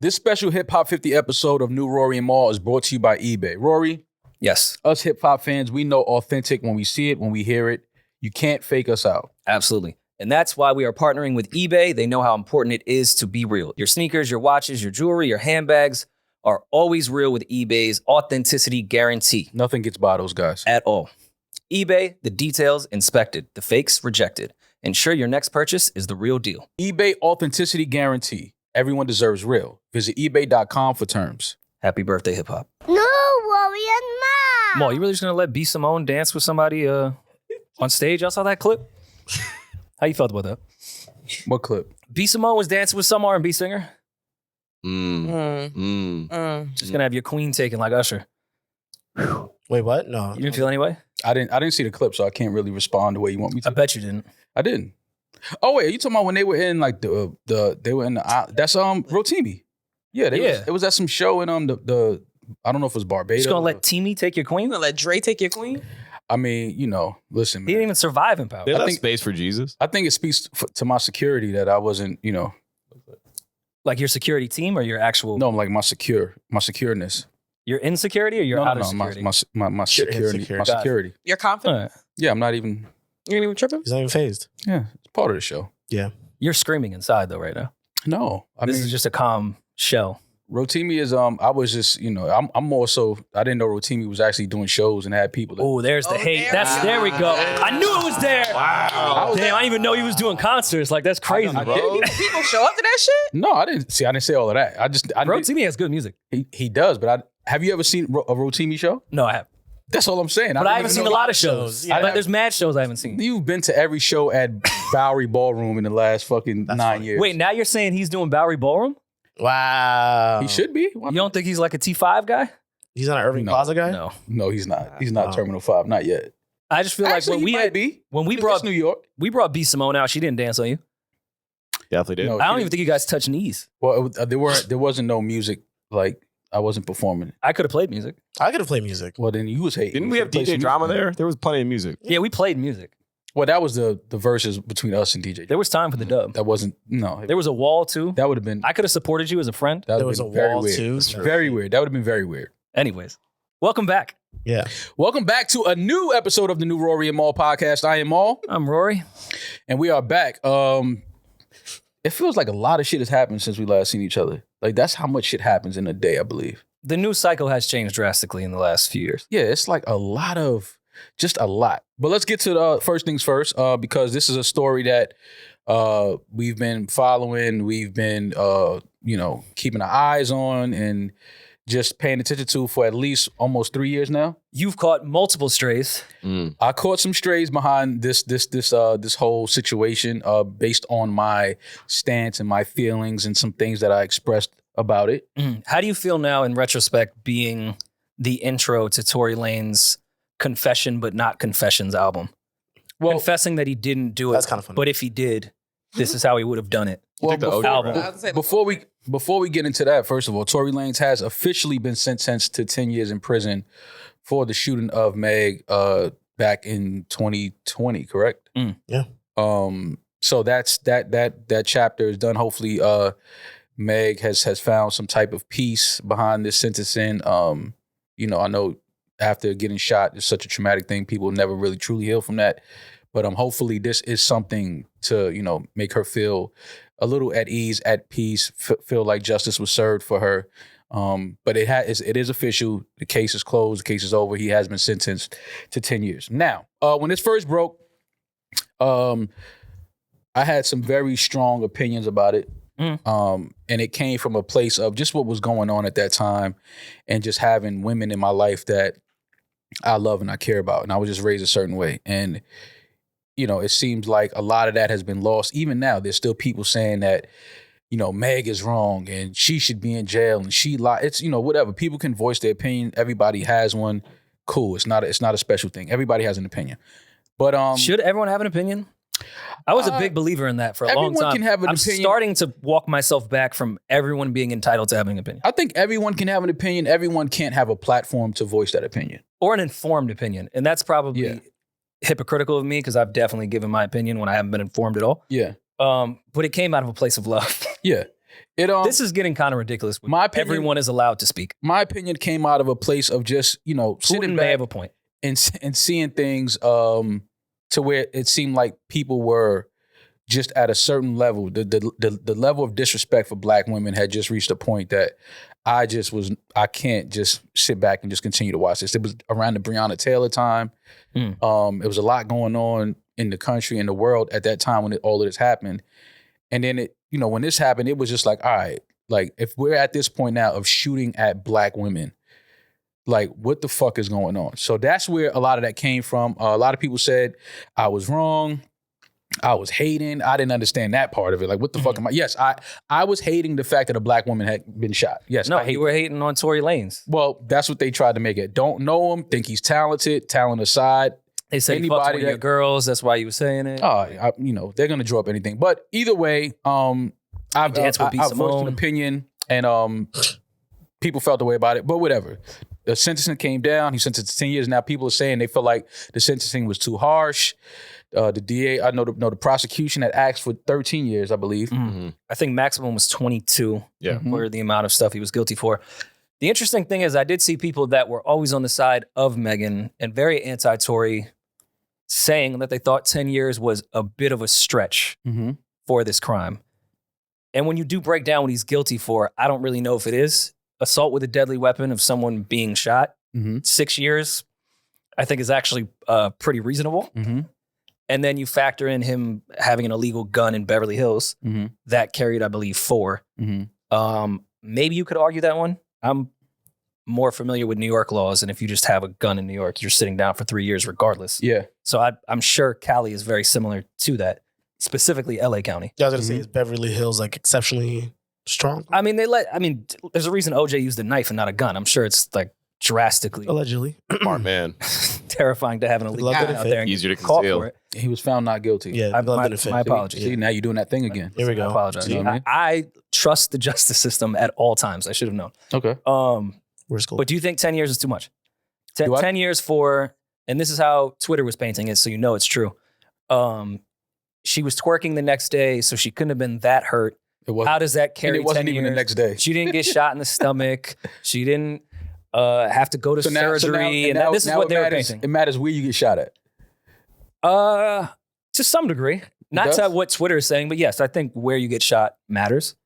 This special Hip Hop 50 episode of New Rory and Mal is brought to you by eBay. Rory, Yes, us hip hop fans, we know authentic when we see it, when we hear it. You can't fake us out. absolutely. And that's why we are partnering with eBay. They know how important it is to be real. Your sneakers, your watches, your jewelry, your handbags are always real with eBay's authenticity guarantee. Nothing gets by those guys. At all. eBay, the details inspected, the fakes rejected. Ensure your next purchase is the real deal. eBay authenticity guarantee. Everyone deserves real. Visit ebay.com for terms. Happy birthday, hip hop. NewRoryNMal. Mo, you really just gonna let B. Simone dance with somebody on stage? I saw that clip. How you felt about that? What clip? B. Simone was dancing with some R&B singer. Just gonna have your queen taken like Usher. Wait, what? No. You didn't feel any way? I didn't see the clip, so I can't really respond the way you want me I to. bet you didn't. I didn't. Oh wait, are you talking about when they were in like they were in the that's Rotimi. Yeah, it was at some show in the I don't know if it was Barbados. Just gonna let Teamy take your queen? You gonna let Dre take your queen? I mean, listen, He man. didn't even survive in power. They I left think- space for Jesus. I think it speaks to my security that I wasn't, Like your security team or your actual? no, like my secureness. Your insecurity or your out of no, security? my security, insecure. my Got it. security. You're confident? All right. Yeah, I'm not even. You ain't even tripping? He's not even phased. Yeah, it's part of the show. You're screaming inside though right now. No, I This mean, is just a calm shell. Rotimi is. I was just, I'm more so. I didn't know Rotimi was actually doing shows and had people. Oh, there's the hate. there There we go. I knew it was there. Wow. Damn, I didn't even know he was doing concerts. Like, that's crazy, I bro. did. People show up to that shit? No, I didn't say all of that. I Bro, did- Teamy has good music. he does, but have you ever seen a Rotimi show? No, I have. That's all I'm saying. But I haven't seen a lot of shows. Yeah. But there's mad shows I haven't seen. You've been to every show at Bowery Ballroom in the last fucking 9 funny. years. Wait, now you're saying he's doing Bowery Ballroom? Wow. He should be. Why You don't think he's like a T5 guy? He's not an Irving No. Plaza guy? No. No, he's not. He's not Wow. Terminal 5, not yet. I just feel Actually, like when he we might had be. when we It's brought New York. B. Simone out, she didn't dance on you. Definitely did. No, I don't even think you guys touched knees. Well, there wasn't no music. Like I wasn't performing. I could have played music. I could have played music. Well, then you was hating. Didn't You we have should play DJ some Drama music. there? There was plenty of music. Yeah, we played music. Well, that was the verses between us and DJ. There was time for the dub. That wasn't. No, There was a wall too. that would have been. I could have supported you as a friend. That There would was have a been very wall, weird. too. It's very weird. That would have been very weird. Anyways, welcome back. Yeah. Welcome back to a new episode of the New Rory and Mal podcast. I am Mal, I'm Rory. and we are back. It feels like a lot of shit has happened since we last seen each other. Like that's how much shit happens in a day, I believe. The news cycle has changed drastically in the last few years. Yeah, it's like just a lot. But let's get to the first things first, because this is a story that we've been following, we've been, keeping our eyes on and just paying attention to for at least almost 3 years now. You've caught multiple strays. I caught some strays behind this whole situation, based on my stance and my feelings and some things that I expressed about it. How do you feel now in retrospect being the intro to Tory Lanez Confession But Not Confessions album? Well, Confessing that he didn't do it, That's kind of funny. but if he did, this is how he would have done it. well, took the OG album. route. I was gonna say- before we get into that, first of all, Tory Lanez has officially been sentenced to 10 years in prison for the shooting of Meg back in 2020, correct? Yeah. So that chapter is done. Hopefully, Meg has found some type of peace behind this sentencing. I know after getting shot, it's such a traumatic thing. People never really truly heal from that. But hopefully this is something to, make her feel a little at ease, at peace, feel like justice was served for her. But it is official. The case is closed. The case is over. He has been sentenced to 10 years. Now, when this first broke, I had some very strong opinions about it. And it came from a place of just what was going on at that time and just having women in my life that I love and I care about. And I was just raised a certain way. And, it seems like a lot of that has been lost. Even now, there's still people saying that, Meg is wrong and she should be in jail and she lied. It's, whatever. People can voice their opinion. Everybody has one. Cool. It's not a special thing. Everybody has an opinion. But Should everyone have an opinion? I was a big believer in that for a long everyone time. can have an I'm opinion. starting to walk myself back from everyone being entitled to having an opinion. I think everyone can have an opinion. Everyone can't have a platform to voice that opinion. Or an informed opinion. And that's probably Yeah. hypocritical of me because I've definitely given my opinion when I haven't been informed at all. Yeah. But it came out of a place of love. Yeah. This is getting kind of ridiculous. My opinion- Everyone is allowed to speak. My opinion came out of a place of just, sitting Putin may back have a point. and seeing things to where it seemed like people were just at a certain level. The level of disrespect for Black women had just reached a point that I can't just sit back and just continue to watch this. It was around the Breonna Taylor time. It was a lot going on in the country and the world at that time when all of this happened. And then when this happened, it was just like, all right, like if we're at this point now of shooting at Black women, like what the fuck is going on? So that's where a lot of that came from. A lot of people said I was wrong. I was hating. I didn't understand that part of it. Like, what the fuck am I? Yes, I was hating the fact that a Black woman had been shot. Yes, No, you were hating on Tory Lanez. Well, that's what they tried to make it. Don't know him, think he's talented, talent aside. They said he fucked with your girls. That's why you were saying it. They're gonna draw up anything. But either way, I've voiced an opinion, and people felt the way about it. But whatever. The sentencing came down. He sentenced to 10 years. Now people are saying they feel like the sentencing was too harsh. The DA, I know the prosecution had asked for 13 years, I believe. Mm-hmm. I think maximum was 22 for the amount of stuff he was guilty for. The interesting thing is I did see people that were always on the side of Meghan and very anti-Tory saying that they thought 10 years was a bit of a stretch for this crime. And when you do break down what he's guilty for, I don't really know if it is assault with a deadly weapon of someone being shot. 6 years, I think is actually pretty reasonable. And then you factor in him having an illegal gun in Beverly Hills that carried, I believe, 4. Maybe you could argue that one. I'm more familiar with New York laws, and if you just have a gun in New York, you're sitting down for 3 years regardless. Yeah. So I'm sure Cali is very similar to that, specifically LA County. Yeah, I was going to say, is Beverly Hills like exceptionally strong? I mean, there's a reason OJ used a knife and not a gun. I'm sure it's like drastically. Allegedly. Smart man. Terrifying to have an illegal gun out there and easier to caught conceal. for it. He was found not guilty. Yeah, my apologies. See, now you're doing that thing again. Here we go. I apologize. You know what I mean? I trust the justice system at all times. I should have known. Okay. We're school. But do you think 10 years is too much? Do I? 10 years for, and this is how Twitter was painting it, so you know it's true. She was twerking the next day, so she couldn't have been that hurt. How does that carry 10 years? It wasn't even the next day. She didn't get shot in the stomach. She didn't have to go to surgery. This is what they were painting. It matters where you get shot at. To some degree. Not to what Twitter is saying, but yes, I think where you get shot matters.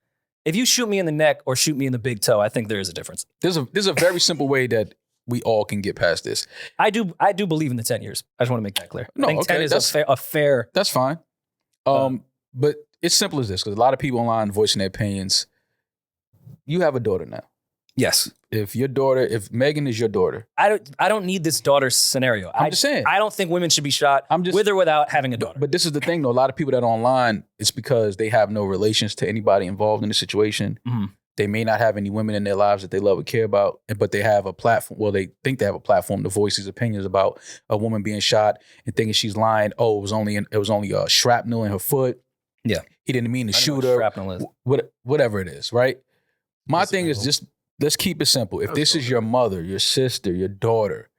If you shoot me in the neck or shoot me in the big toe, I think there is a difference. There's a very simple way that we all can get past this. I do believe in the 10 years. I just want to make that clear. No, I think 10 is a fair. That's fine. But it's simple as this, because a lot of people online voicing their opinions. You have a daughter now. Yes. If Meghan is your daughter. I don't need this daughter scenario. I'm just saying. I don't think women should be shot with or without having a daughter. But this is the thing, though. A lot of people that are online, it's because they have no relations to anybody involved in the situation. They may not have any women in their lives that they love or care about, but they have a platform. Well, they think they have a platform to voice these opinions about a woman being shot and thinking she's lying. Oh, it was only a shrapnel in her foot. Yeah, he didn't mean to shoot her. Shrapnel is. Whatever it is, right? My thing is just let's keep it simple. If this is your mother, your sister, your daughter,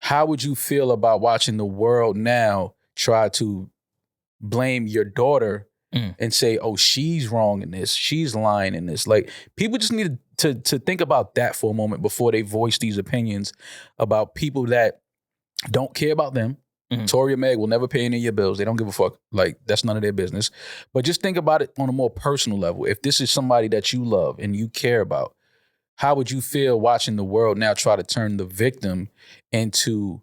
how would you feel about watching the world now try to blame your daughter and say, oh, she's wrong in this, she's lying in this? Like, people just need to think about that for a moment before they voice these opinions about people that don't care about them. Tory or Meg will never pay any of your bills. They don't give a fuck. Like, that's none of their business. But just think about it on a more personal level. If this is somebody that you love and you care about, how would you feel watching the world now try to turn the victim into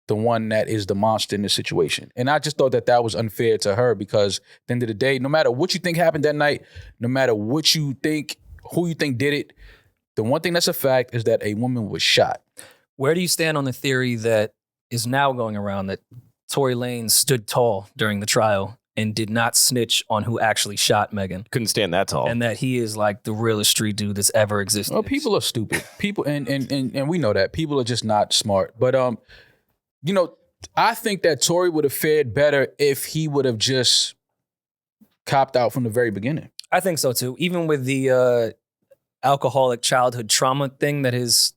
the one that is the monster in the situation? And I just thought that was unfair to her, because at the end of the day, no matter what you think happened that night, no matter what you think, who you think did it, the one thing that's a fact is that a woman was shot. Where do you stand on the theory that is now going around that Tory Lanez stood tall during the trial and did not snitch on who actually shot Meghan? Couldn't stand that tall. And that he is like the realest street dude that's ever existed. Well, people are stupid. People, and we know that. People are just not smart. But, I think that Tory would have fared better if he would have just copped out from the very beginning. I think so, too. Even with the alcoholic childhood trauma thing that his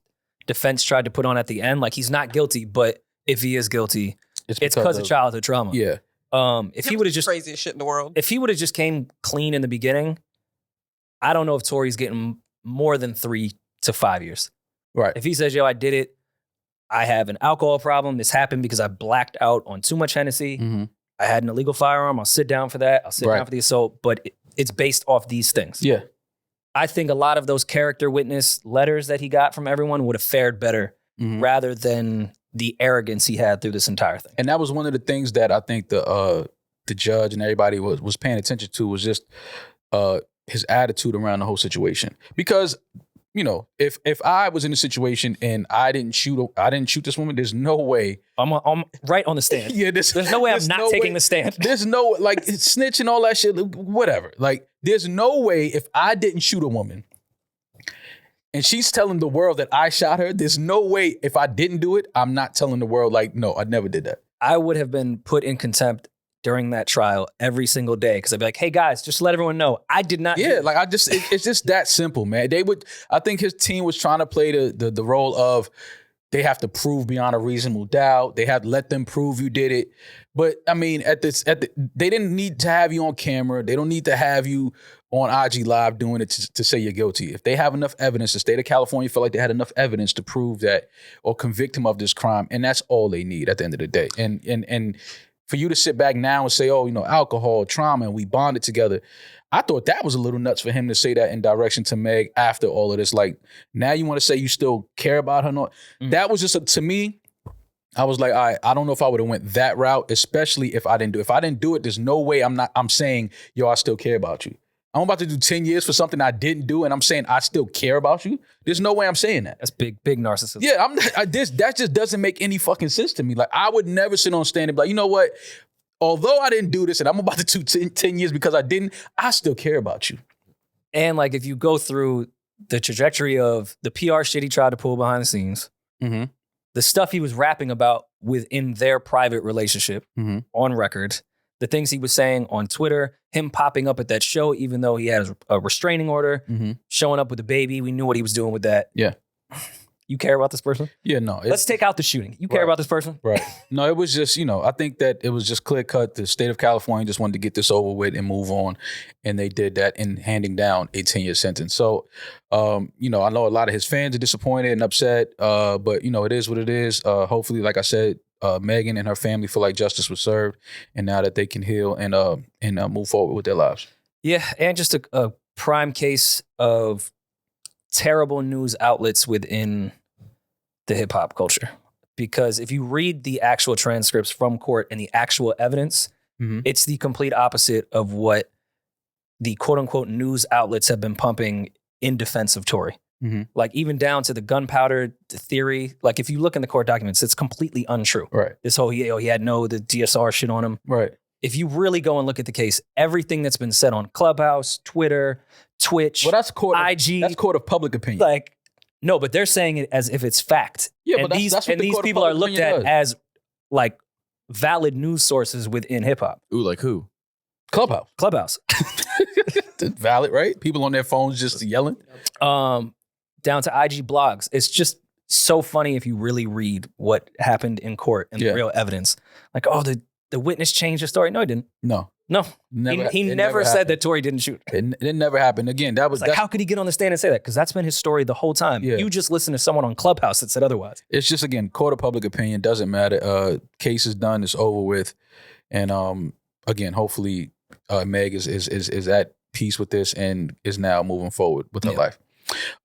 defense tried to put on at the end, like, he's not guilty, but if he is guilty, it's because of childhood trauma. Yeah. If he would have just craziest shit in the world. If he would have just came clean in the beginning, I don't know if Tory's getting more than 3 to 5 years. Right. If he says, yo, I did it, I have an alcohol problem. This happened because I blacked out on too much Hennessy. Mm-hmm. I had an illegal firearm. I'll sit down for that. I'll sit down for the assault. But it's based off these things. Yeah. I think a lot of those character witness letters that he got from everyone would have fared better rather than the arrogance he had through this entire thing. And that was one of the things that I think the judge and everybody was paying attention to was just his attitude around the whole situation. Because, you know, if I was in a situation and I didn't shoot this woman, there's no way. I'm right on the stand. Yeah, there's no way I'm not taking the stand. There's no, like, snitching, all that shit, whatever. Like, there's no way if I didn't shoot a woman and she's telling the world that I shot her, there's no way if I didn't do it, I'm not telling the world, like, no, I never did that. I would have been put in contempt during that trial every single day because I'd be like, hey guys, just let everyone know I did not. Yeah, like it's just that simple, man. I think his team was trying to play the role of they have to prove beyond a reasonable doubt. They have to let them prove you did it. But I mean, they didn't need to have you on camera. They don't need to have you on IG Live doing it to say you're guilty. If they have enough evidence, the state of California felt like they had enough evidence to prove that or convict him of this crime, and that's all they need at the end of the day. And for you to sit back now and say, oh, you know, alcohol, trauma, and we bonded together. I thought that was a little nuts for him to say that in direction to Meg after all of this. Like, now you want to say you still care about her? No, that was just, to me, I was like, all right, I don't know if I would have went that route, especially if I didn't do it. If I didn't do it, there's no way I'm saying, yo, I still care about you. I'm about to do 10 years for something I didn't do, and I'm saying I still care about you. There's no way I'm saying that. That's big narcissism. Yeah, that just doesn't make any fucking sense to me. Like, I would never sit on stand and be like, you know what? Although I didn't do this and I'm about to do 10 years because I didn't, I still care about you. And like, if you go through the trajectory of the PR shit he tried to pull behind the scenes, the stuff he was rapping about within their private relationship on record, the things he was saying on Twitter, him popping up at that show, even though he had a restraining order, showing up with a baby. We knew what he was doing with that. Yeah. You care about this person? Yeah, no. Let's take out the shooting. You care about this person? Right. No, it was just, you know, I think that it was just clear cut. The state of California just wanted to get this over with and move on. And they did that in handing down a 10-year sentence. So, you know, I know a lot of his fans are disappointed and upset, but, you know, it is what it is. Hopefully, like I said, Megan and her family feel like justice was served. And now that they can heal and move forward with their lives. Yeah. And just a prime case of terrible news outlets within the hip hop culture. Because if you read the actual transcripts from court and the actual evidence, it's the complete opposite of what the quote unquote news outlets have been pumping in defense of Tory. Like, even down to the gunpowder theory. Like, if you look in the court documents, it's completely untrue. Right. This whole, he had the DSR shit on him. Right. If you really go and look at the case, everything that's been said on Clubhouse, Twitter, Twitch, well, that's court IG, that's court of public opinion. Like, no, but they're saying it as if it's fact. Yeah, and but that's what these people are looked at as like valid news sources within hip hop. Ooh, like who? Clubhouse. Valid, right? People on their phones just yelling. Down to IG blogs. It's just so funny if you really read what happened in court and the real evidence. Like, oh, the witness changed the story. No, he didn't. No. He never said that Tory didn't shoot. It never happened. Again, that was like, how could he get on the stand and say that? Because that's been his story the whole time. Yeah. You just listened to someone on Clubhouse that said otherwise. It's just, again, court of public opinion. Doesn't matter. Case is done. It's over with. And again, hopefully Meg is at peace with this and is now moving forward with her life.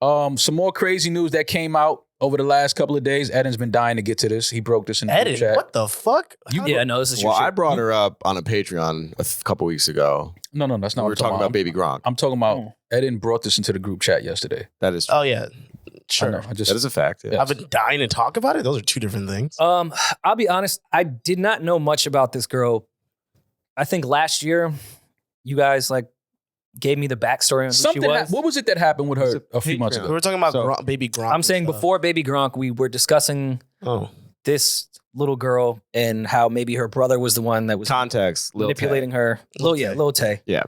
Some more crazy news that came out over the last couple of days. Eddin's been dying to get to this. He broke this in the group chat. What the fuck? No, this is your Well, shit. I brought her up on a Patreon a couple weeks ago. No, that's not We what were talking about Baby Gronk. I'm talking about Eddin brought this into the group chat yesterday. That is Oh, yeah. I Sure. know, that is a fact. Yeah. I've been dying to talk about it. Those are two different things. I'll be honest. I did not know much about this girl. I think last year, you guys gave me the backstory on who she was. What was it that happened with her a few months We ago? were talking about Baby Gronk. I'm saying before Baby Gronk, we were discussing this little girl and how maybe her brother was the one that was Context. Lil manipulating her. Lil Tay. Yeah.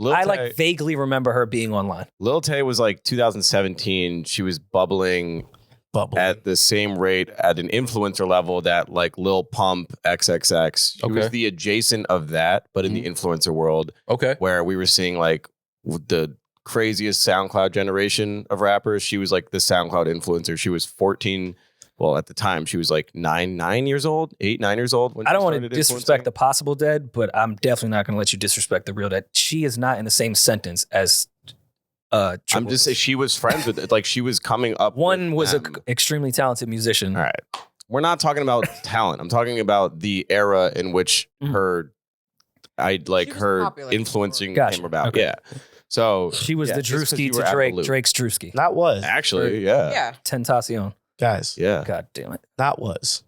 Lil I Tay, vaguely remember her being online. Lil Tay was 2017. She was bubbling at the same rate at an influencer level that Lil Pump, XXX. She was the adjacent of that, but in the influencer world. Okay. Where we were seeing the craziest SoundCloud generation of rappers. She was like the SoundCloud influencer. She was 14. Well, at the time, she was like 9 years old, 9 years old. When I she don't want to started disrespect influencing. the possible dead, but I'm definitely not going to let you disrespect the real dead. She is not in the same sentence as I'm Triple just saying H. she was friends with it. Like she was coming up. One with was an them. extremely talented musician. All right. We're not talking about talent. I'm talking about the era in which her was popular. influencing Gotcha. came about. Okay. Yeah. So She was the just 'cause Drewski you to were out of the Drake, loop. Drake's Drewski. Not was. Actually, yeah. Yeah. Tentacion. Guys, Yeah. God damn it. not was.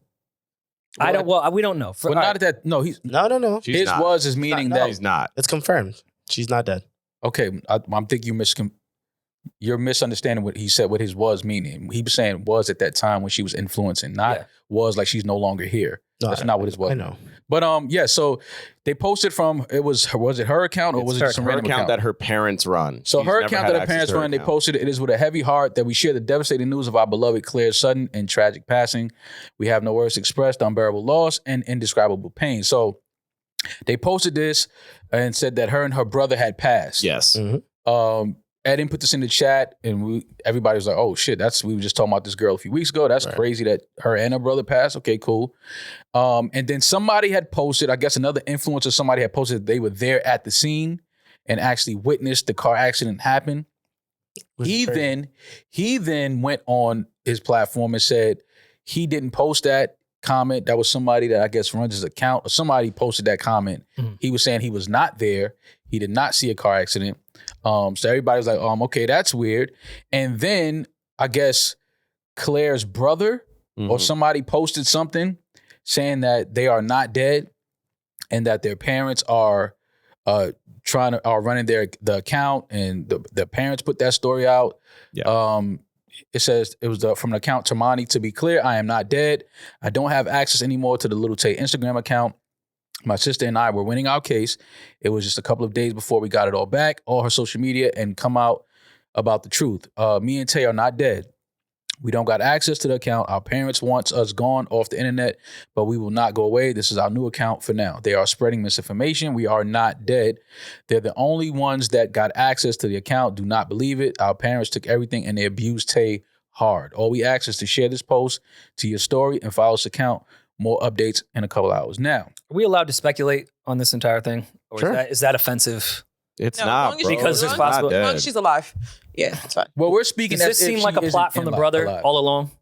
I don't. Well, we don't know. But not that. No, he's No. She's his not. was is meaning not- that. He's not. It's confirmed. She's not dead. Okay, I'm thinking you're misunderstanding what he said. What his was meaning. He was saying was at that time when she was influencing, not Yeah. was like she's no longer here. No, That's not what his was. I know. But yeah. So they posted from was it her account or was it just a her random account that her parents run? So She's her never account had that her access parents to her run, they account. posted it is with a heavy heart that we share the devastating news of our beloved Claire's sudden and tragic passing. We have no words to express the unbearable loss and indescribable pain. So they posted this and said that her and her brother had passed. Yes. Eddin put this in the chat, and everybody was like, "Oh shit, we were just talking about this girl a few weeks ago. That's crazy that her and her brother passed." Okay, cool. And then somebody had posted, I guess another influencer, somebody had posted that they were there at the scene and actually witnessed the car accident happen. He then went on his platform and said he didn't post that comment. That was somebody that I guess runs his account, or somebody posted that comment. He was saying he was not there. He did not see a car accident. So everybody was like, okay, that's weird. And then I guess Claire's brother or somebody posted something saying that they are not dead and that their parents are running the account, and the parents put that story out. Yeah. It says it was from the account Tamani. To be clear, I am not dead. I don't have access anymore to the Little Tay Instagram account. My sister and I were winning our case. It was just a couple of days before we got it all back, all her social media, and come out about the truth. Me and Tay are not dead. We don't got access to the account. Our parents want us gone off the internet, but we will not go away. This is our new account for now. They are spreading misinformation. We are not dead. They're the only ones that got access to the account. Do not believe it. Our parents took everything and they abused Tay hard. All we ask is to share this post to your story and follow this account. More updates in a couple hours. Now, Are we allowed to speculate on this entire thing? Or Sure. is that offensive? It's No, not, as long as bro. Because It's it's not possible- As long dead. as she's alive. Yeah, it's fine. well, we're speaking. Does as this if seem she like a isn't plot from the brother alive. all along?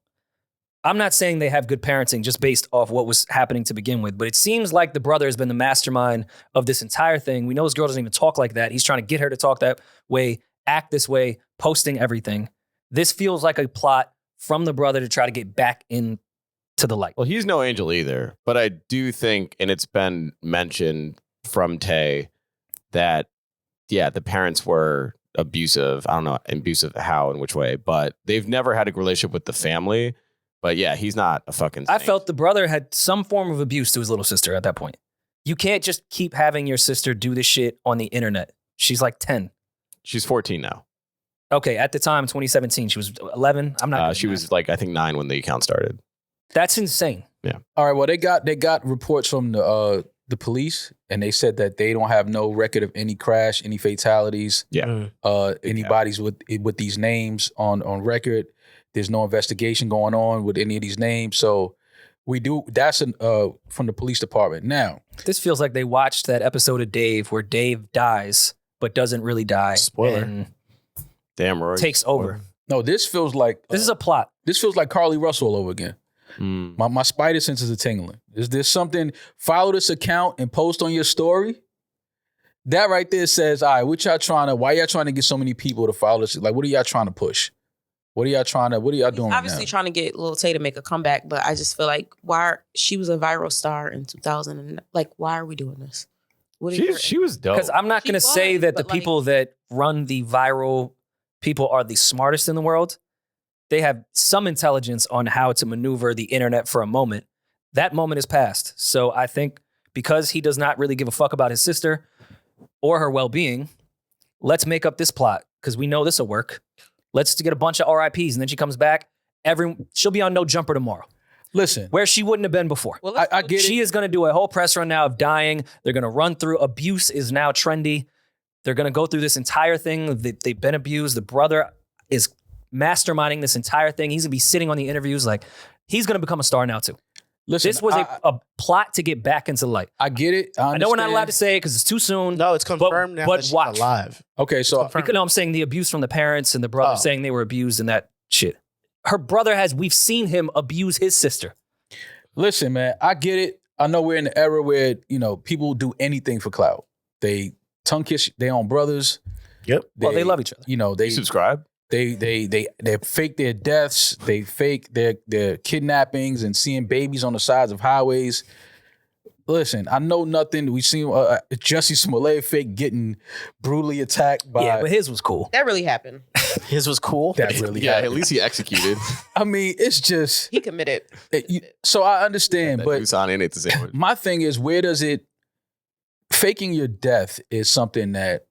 I'm not saying they have good parenting just based off what was happening to begin with, but it seems like the brother has been the mastermind of this entire thing. We know this girl doesn't even talk like that. He's trying to get her to talk that way, act this way, posting everything. This feels like a plot from the brother to try to get back into the light. Well, he's no angel either, but I do think, and it's been mentioned from Tay, that, yeah, the parents were abusive. I don't know, abusive how and which way, but they've never had a relationship with the family. But yeah, he's not a fucking I saint. felt the brother had some form of abuse to his little sister at that point. You can't just keep having your sister do this shit on the internet. She's like 10. She's 14 now. Okay, at the time, 2017, she was 11. I'm not. She was like, I think 9 when the account started. That's insane. All right. Well, they got reports from the police, and they said that they don't have no record of any crash, any fatalities. Yeah. Anybody's with these names on record. There's no investigation going on with any of these names. So we do. That's from the police department. Now, This feels like they watched that episode of Dave where Dave dies but doesn't really die. Spoiler. And Damn, Rory. takes over. no, this feels like This is a plot. this feels like Carly Russell all over again. Mm. My spider senses are tingling. Is there something? Follow this account and post on your story. That right there says, all right, why y'all trying to get so many people to follow this? Like, what are y'all trying to push? What are y'all doing right Obviously now? trying to get Lil Tay to make a comeback, but I just feel like she was a viral star in 2000, and like, why are we doing this? What is She was dope. Because I'm not She going to say was, that the but, like- people that run the viral people are the smartest in the world. They have some intelligence on how to maneuver the internet for a moment. That moment is past. So I think because he does not really give a fuck about his sister or her well-being, let's make up this plot because we know this will work. Let's get a bunch of RIPs, and then she comes back. She'll be on No Jumper tomorrow, Listen, where she wouldn't have been before. Well, I get She it. is going to do a whole press run now of dying. They're going to run through. Abuse is now trendy. They're going to go through this entire thing. They've been abused. The brother is masterminding this entire thing. He's going to be sitting on the interviews like he's going to become a star now too. Listen, This was a plot to get back into light. I get it. I know we're not allowed to say it because it's too soon. No, it's confirmed now but that she's watch. alive. Okay, so No, I'm saying the abuse from the parents and the brother saying they were abused and that shit. Her brother we've seen him abuse his sister. listen, man, I get it. I know we're in the era where, people do anything for clout. They tongue kiss their own brothers. Yep. They love each other. They subscribe. They fake their deaths. They fake their kidnappings and seeing babies on the sides of highways. Listen, I know nothing. We seen Jussie Smollett fake getting brutally attacked by. Yeah, but his was cool. That really happened. His was cool. That really Yeah, happened. at least he executed. I mean, it's just. He committed. So I understand, but Tucson ain't the same. my thing is, where does it? Faking your death is something that.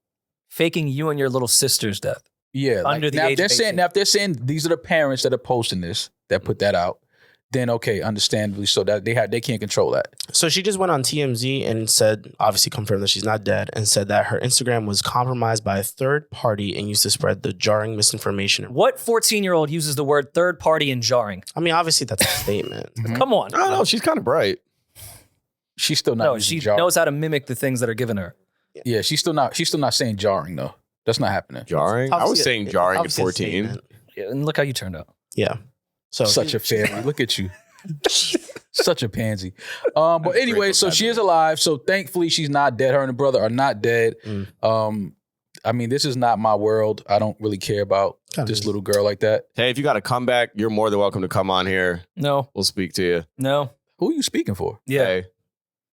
Faking you and your little sister's death. Yeah, Under the now age if they're of saying 18. now if they're saying these are the parents that are posting this that put that out, then okay, understandably so that they can't control that. So she just went on TMZ and said, obviously confirmed that she's not dead, and said that her Instagram was compromised by a third party and used to spread the jarring misinformation. What 14-year-old uses the word third party and jarring? I mean, obviously that's a statement. Come on. I don't know. She's kind of bright. She's still not. No, using she jarring. knows how to mimic the things that are given her. Yeah, she's still not saying jarring though. That's not happening. Jarring. I was Obviously, saying jarring at obviously a 14. statement. Yeah, and look how you turned out. Yeah. So Such a family. Look at you. Such a pansy. But anyway, so she is alive. So thankfully she's not dead. Her and the brother are not dead. I mean, this is not my world. I don't really care about this little girl like that. Hey, if you got a comeback, you're more than welcome to come on here. No, We'll speak to you. no. Who are you speaking for? Yeah. Hey,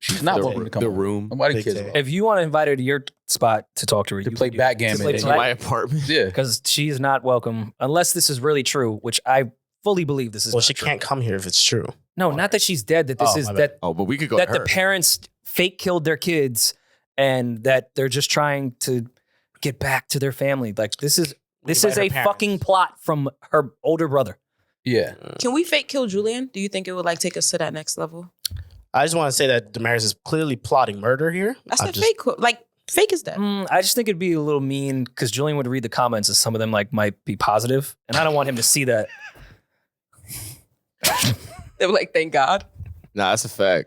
She's not welcome to come. the on. room. Nobody Big cares day. about If you want to invite her to your spot to talk to her, to play backgammon. play and- black- My apartment. Yeah. because she's not welcome unless this is really true, which I fully believe this is. well, not she true. can't come here if it's true. No, not that she's dead. That this Oh, is my bad. that Oh, but we could go that to the her. parents fake killed their kids and that they're just trying to get back to their family. Like this is invite her a parents. fucking plot from her older brother. Yeah. Can we fake kill Julian? Do you think it would take us to that next level? I just want to say that Demaris is clearly plotting murder here. I said fake. Fake is dead. I just think it'd be a little mean because Julian would read the comments and some of them might be positive, and I don't want him to see that. They were like, thank God. Nah, that's a fact.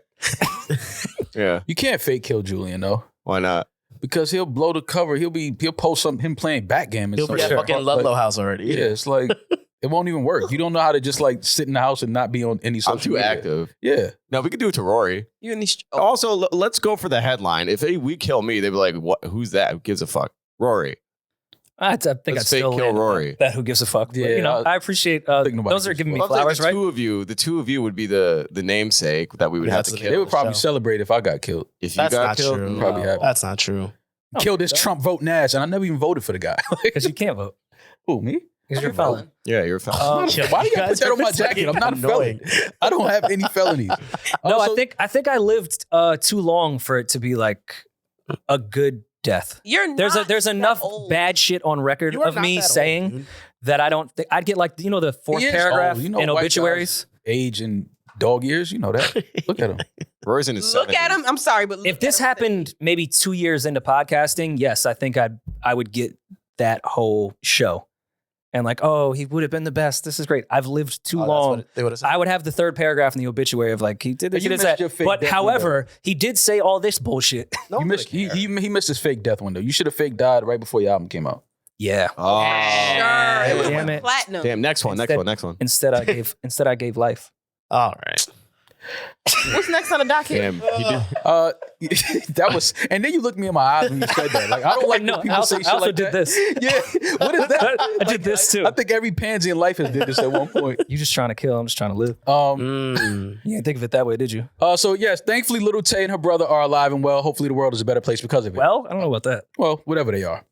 Yeah. You can't fake kill Julian though. Why not? Because he'll blow the cover. He'll post something him playing backgammon. He'll be somewhere. at fucking Ludlow house already. Yeah, it's like it won't even work. You don't know how to just sit in the house and not be on any social I'm too media. active. Yeah. No, we could do it to Rory. You in these. Also, let's go for the headline. If we kill me, they'd be like, "What? Who's that? Who gives a fuck?" Rory. I think I'd Let's fake still kill land on Rory. that who gives a fuck. But, Yeah, I appreciate think nobody those are gives a giving me fuck. Well, flowers, the right? two of you would be the namesake that we would Yeah, have to that's kill. They would probably So- celebrate if I got killed. If you That's got not killed, true. Probably happen. That's not true. Kill this Trump vote Nash, and I never even voted for the guy. Because you can't vote. Who, me? Because You're you're a felon. yeah, you're a felon. Why do you gotta put that on my jacket? I'm not a felon. I don't have any felonies. No, Also, I think I lived too long for it to be like a good death. You're not. There's that enough old. bad shit on record You are of not me that old, saying dude. that I don't think I'd get the fourth He is paragraph old. in white obituaries. guys age and dog years. You know that. Look at him. Rory's in his Look 70s. at him. I'm sorry, but look If this at him. happened maybe 2 years into podcasting, yes, I think I would get that whole show. And he would have been the best. This is great. I've lived too long. They would have said. I would have the third paragraph in the obituary of he did this, You he did missed that. your fake But death however, he did say all this bullshit. No, You missed, he missed his fake death window. You should have fake died right before your album came out. Yeah. Oh, Sure. It Damn was it. platinum. damn! Next one. Instead I gave life. All right. What's next on the docket? Damn, he did. That was, and then you looked me in my eyes when you said that. I don't like No, when I people also, say shit I also like did that. this. Yeah, what is that? I did this too. I think every pansy in life has did this at one point. You just trying to kill. I'm just trying to live. Mm. You didn't think of it that way, did you? So yes, thankfully, little Tay and her brother are alive and well. Hopefully, the world is a better place because of it. Well, I don't know about that. Well, whatever they are.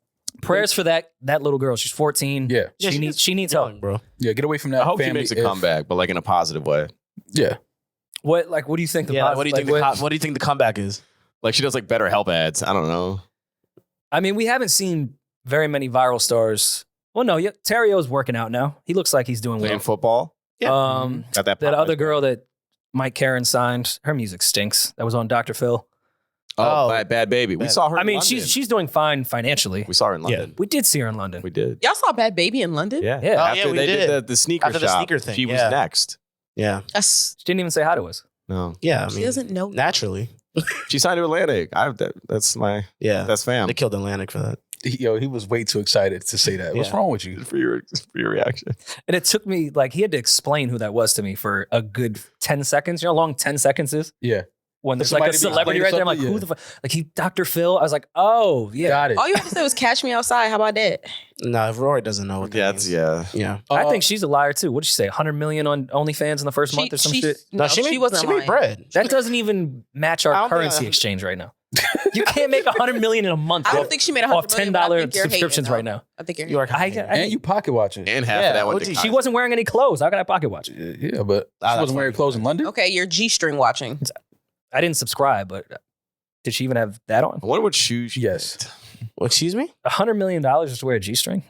Prayers for that little girl. She's 14. Yeah, Yeah, She needs help. Young, bro. yeah. Get away from that. I hope family he makes a if- comeback, but in a positive way. Yeah, What do you think the Yeah. What do you think? what- What do you think the comeback is? Like she does better help ads. I don't know. I mean, we haven't seen very many viral stars. Well, no, yeah, Terrio's working out now. He looks like he's doing Playing well. football. That Got that. other girl that Mike Karen signed, her music stinks. That was on Dr. Phil. Bad Baby. We Bad- saw her. I in mean, London. she's doing fine financially. We saw her in London. We did see her in London. We did. Y'all saw Bad Baby in London? Yeah. Yeah. After we they did did. the sneaker After the shop, sneaker thing, she was yeah. next. Yeah. That's, She didn't even say hi to us. No, Yeah. I she mean, doesn't know. naturally. she signed to Atlantic. That's Yeah. fam. They killed Atlantic for that. Yo, he was way too excited to say that. What's Yeah. wrong with you? for your reaction. And it took me, like, he had to explain who that was to me for a good 10 seconds. You know how long 10 seconds is? Yeah. When there's Somebody like a to be celebrity right there. I'm like, explaining who the fuck? Like, he, Dr. Phil. I was like, oh, yeah. Got it. All you have to say was catch me outside. How about that? No, if Rory doesn't know what that Yeah, means. yeah. Yeah. I think she's a liar too. What did she say? 100 million on OnlyFans in the first month or some shit? No, she she wasn't she lying. made bread. That doesn't even match I our don't think currency I- exchange right now. You can't make 100 million in a month. I don't off- think she made off $100 million, but I $10 think you're subscriptions hating, right though. now. I think you're You are hating. kind of I- and you pocket watching. And half Yeah, of that went what'd to you- Kanye. She wasn't wearing any clothes. How could I pocket watch? Yeah, but Ah, she that's wasn't wearing fine. clothes in London. Okay, you're G-string watching. I didn't subscribe, but did she even have that on? I wonder what shoes she Yes. picked. Well, excuse me? $100 million just to wear a G-string?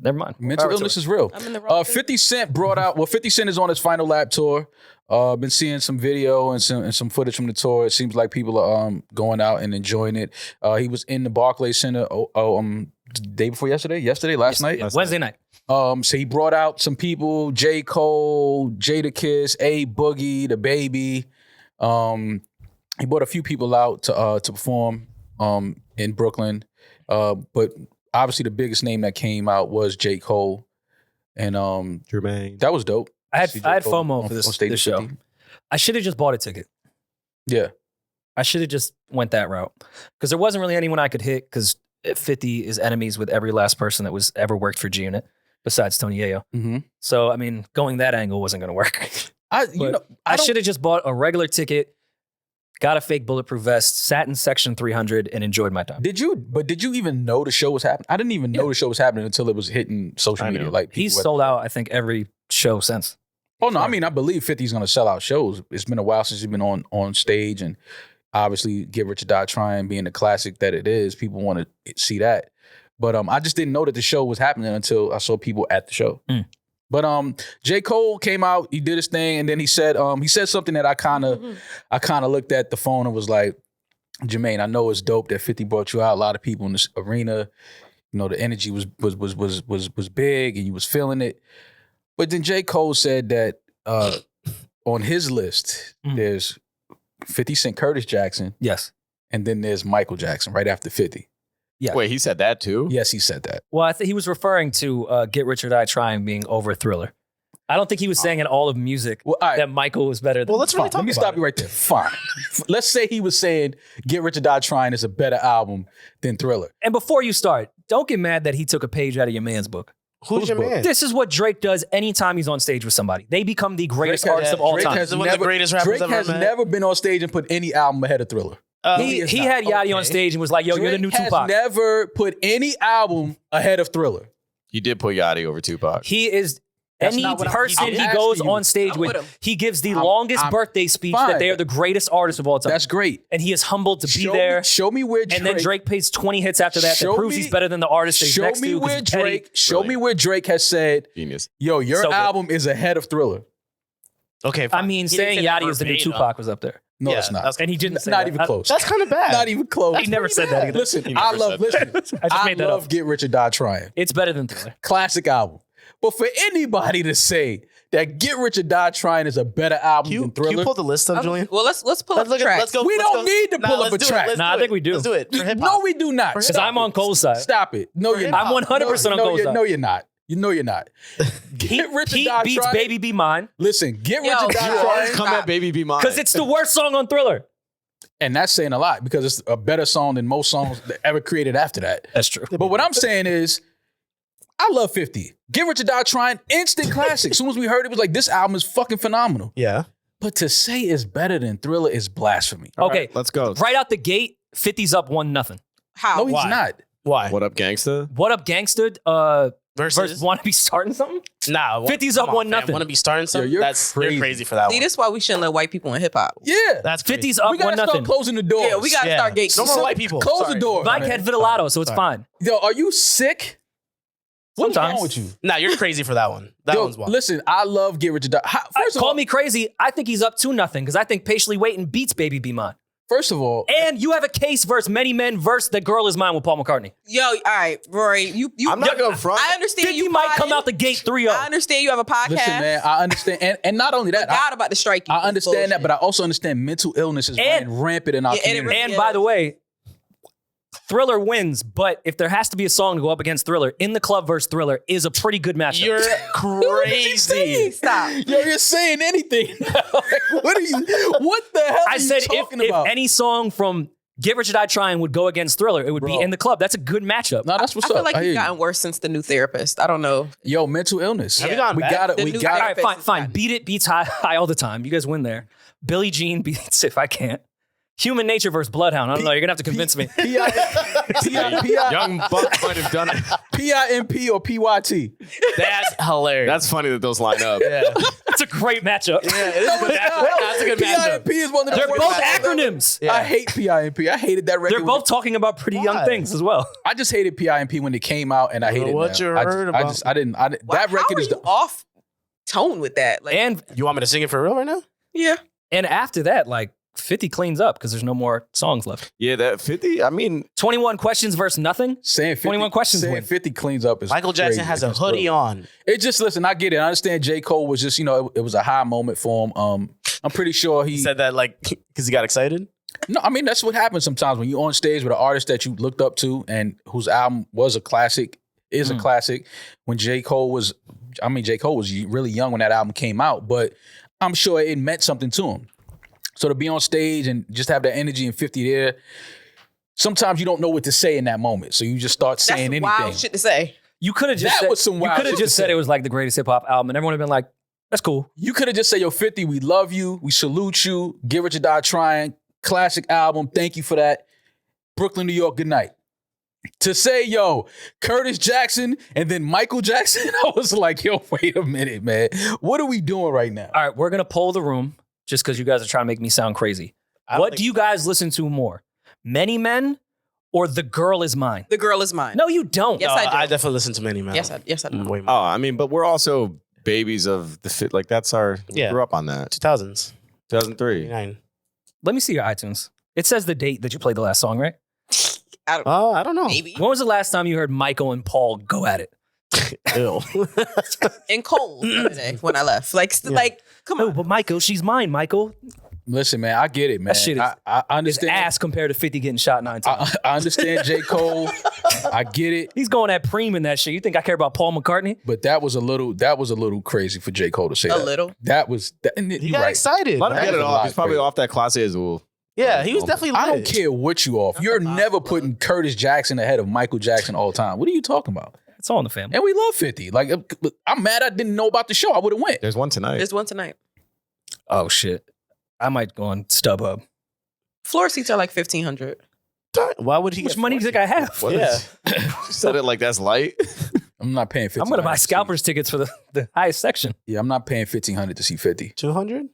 Never mind. Mental Power to illness her. is real. I'm in the wrong 50 Cent brought out. Well, 50 Cent is on his final lap tour. Been seeing some video and some footage from the tour. It seems like people are going out and enjoying it. He was in the Barclays Center. The day before yesterday, last night. Yeah, Wednesday night. So he brought out some people: J. Cole, Jadakiss, A Boogie, the Baby. He brought a few people out to perform in Brooklyn. But obviously the biggest name that came out was J. Cole, and Jermaine. that was dope. I had See J. Cole FOMO on for this stage at show. 50. I should have just bought a ticket. Yeah. I should have just went that route because there wasn't really anyone I could hit because 50 is enemies with every last person that was ever worked for G-Unit besides Tony Yayo. Mm-hmm. So, I mean, going that angle wasn't going to work. I I should have just bought a regular ticket, got a fake bulletproof vest, sat in section 300 and enjoyed my time. Did you even know the show was happening? I didn't even know the show was happening until it was hitting social I media. know. Like He's people sold out, I think, every show since. Oh no, I mean I believe 50's gonna sell out shows. It's been a while since he's been on stage, and obviously Get Rich or Die Trying being the classic that it is, people want to see that. But I just didn't know that the show was happening until I saw people at the show. But J. Cole came out, he did his thing, and then he said something that I kind of looked at the phone and was like, Jermaine, I know it's dope that 50 brought you out. A lot of people in this arena, you know, the energy was big and you was feeling it. But then J. Cole said that on his list, there's 50 Cent, Curtis Jackson, Yes. and then there's Michael Jackson right after 50. Yeah. Wait, he said that too? Yes, he said that. Well, I think he was referring to Get Rich or Die Trying being over Thriller. I don't think he was saying in all of music Well, all right. that Michael was better than. Well, let's really Fine. talk Let me about stop it. you right there. Fine. Let's say he was saying Get Rich or Die Trying is a better album than Thriller. And before you start, don't get mad that he took a page out of your man's book. Who's your book? man? This is what Drake does anytime he's on stage with somebody. They become the greatest Drake has- artists of all Drake time. has One of the greatest rappers Drake ever has met. never been on stage and put any album ahead of Thriller. He is had not. Yachty on stage and was like, yo, you're the Drake new has Tupac. never put any album ahead of Thriller. He did put Yachty over Tupac. He is That's any not what person I'm he asking goes you. on stage I'm with, with him. he gives the I'm- longest I'm birthday speech fine. that they are the greatest artists of all time. That's great. And he is humbled to be Show there. Me, show me where Drake. And then Drake plays 20 hits after that Show that proves me- he's better than the artist that he's Show next me to. 'cause where he's petty. Drake. Show me where Drake has said, Genius. "Yo, your So good. album is ahead of Thriller." Okay, I fine. mean, He didn't saying say that Yachty is the new verbatim. Tupac was up there. No, Yeah, it's not. that's- And he didn't say Not that. even close. That's kind of bad. Not even close. He never said that either. Listen, He I never love. said Listen, I just made that love up. Get Rich or Die Trying. It's better than Thriller. Classic album. But for anybody to say that Get Rich or Die Trying is a better album Can than you Thriller, pull the list up, Julian? Well, let's pull up the tracks. Let's go. We let's don't go. need to pull up let's a do it, track. let's Nah, do I think it. we do. Let's do it for hip no, hop. we do not. Because I'm on Cole's side. Stop it. No, you're not. I'm 100% on no, Cole's you're, side. no, you're not. You know you're not. Get Rich or He Die beats Trying. Baby Be Mine Listen, Get Rich Yo, or Die you Trying. Come at Baby Be Mine. because it's the worst song on Thriller. And that's saying a lot because it's a better song than most songs that ever created after that. That's true. But what I'm saying is, I love 50. Get Rich or Die Trying, instant classic. As soon as we heard it, was like, this album is fucking phenomenal. Yeah. But to say it's better than Thriller is blasphemy. Okay, Let's go. right out the gate, 50's up 1-0. How? No, he's Why? not. Why? What up, gangsta? What up, Gangsta? Versus? Want to be starting something? Nah. 50's up 1-0. Want to be starting something? you're That's crazy. you're crazy for that See, one. this is why we shouldn't let white people in hip hop. Yeah. That's crazy. 50's up We gotta start 1-0. closing the doors. Yeah, we gotta Yeah. start gatekeeping. No more white people. Close Sorry. the door. Mike man. had vitiligo, so it's Sorry. fine. Yo, are you sick? What's Sometimes. wrong with you? Nah, you're crazy for that one. That Yo, one's wild. listen, I love Get Rich or Die. First of Call all, me crazy. I think he's up 2-0 because I think Patiently Waiting beats Baby Be Mine. First of all, And you have a case versus Many Men versus The Girl Is Mine with Paul McCartney. Yo, all right, Rory, you. I'm not going front. I understand 50 you might come potting. out the gate 3-0. I understand you have a podcast. listen, man, I understand, and not only that, God about to strike you. I understand that, but I also understand mental illness is running rampant in our community. And by the way, Thriller wins, but if there has to be a song to go up against Thriller, In the Club versus Thriller is a pretty good matchup. You're crazy. Stop. Yo, you're saying anything. What the hell I are said you talking about? if any song from Get Rich or Die Trying would go against Thriller, it would be In the Club. That's a good matchup. No, that's what's I feel up. like I hear you've you. gotten worse since the new therapist. I don't know. Yo, mental illness. Have you gone we back? got it. The We new got All it. right, fine. Beat It beats high all the time. You guys win there. Billie Jean beats If I Can't. Human Nature versus Bloodhound. I don't know. You're going to have to convince me. Young Buck might have done it. PIMP or PYT? That's hilarious. That's funny that those line up. yeah. That's a great matchup. Yeah, it is a good matchup. That's a good matchup. PIMP is one of the They're worst both matchups ever. acronyms. Yeah. I hate PIMP. I hated that record. They're both talking about pretty young Why? things as well. I just hated PIMP when it came out, and I hate it What now. you I heard just, about- I just, I didn't. That How record are is you off tone with that? Like, And You want me to sing it for real right now? yeah. after that, like 50 cleans up because there's no more songs left. Yeah, that 50. I mean, 21 questions versus nothing. saying 50, 21 questions saying win. 50 cleans up is Michael Jackson crazy has a against hoodie Thriller. on. It just listen. I get it. I understand. J. Cole was just it was a high moment for him. I'm pretty sure He said that like because he got excited. No, I mean that's what happens sometimes when you're on stage with an artist that you looked up to and whose album was a classic, is a classic. When J. Cole was really young when that album came out, but I'm sure it meant something to him. So to be on stage and just have that energy and 50 there, sometimes you don't know what to say in that moment, so you just start saying That's anything. wild shit to say. You could have just That said, was some you wild could have shit to just said say. it was like the greatest hip hop album, and everyone would have been like, "That's cool." You could have just said, "Yo, 50, we love you, we salute you, Get Rich or Die Trying, classic album, thank you for that. Brooklyn, New York, good night." To say, yo, Curtis Jackson and then Michael Jackson, I was like, yo, wait a minute, man. What are we doing right now? All right, we're gonna poll the room just because you guys are trying to make me sound crazy. What do you guys listen to more, Many Men or The Girl Is Mine? The Girl Is Mine. No, you don't. Yes, I do. I definitely listen to Many Men. Yes, I do. Way more. oh, I mean, but we're also babies of the fit. Like that's our. Yeah. We grew up on that. 2000s. 2003. 99. Let me see your iTunes. It says the date that you played the last song, right? I don't know. Maybe. When was the last time you heard Michael and Paul go at it? Ew. In Cold the other day when I left. Like, come No, on. but Michael, she's mine, Michael. Listen, man, I get it, man. That shit is I His understand. ass compared to 50 getting shot 9 times. I understand J. Cole. I get it. He's going at Preem in that shit. You think I care about Paul McCartney? But that was a little crazy for J. Cole to say A that. little. That was He you're got right. excited. Let him That get was it a off. lot He's probably crazy. off that Class Azul. Yeah, he was definitely lit. I don't care what you off. You're never putting Curtis Jackson ahead of Michael Jackson all time. What are you talking about? It's all in the family. And we love 50. Like, I'm mad I didn't know about the show. I would have went. There's one tonight. There's one tonight. Oh, shit. I might go on StubHub. Floor seats are like $1,500. Why would he How much get money do you think I have? What Yeah. is- you said it like that's light. I'm not paying 50. I'm going to buy scalpers tickets for the highest section. Yeah, I'm not paying 1,500 to see 50. 200?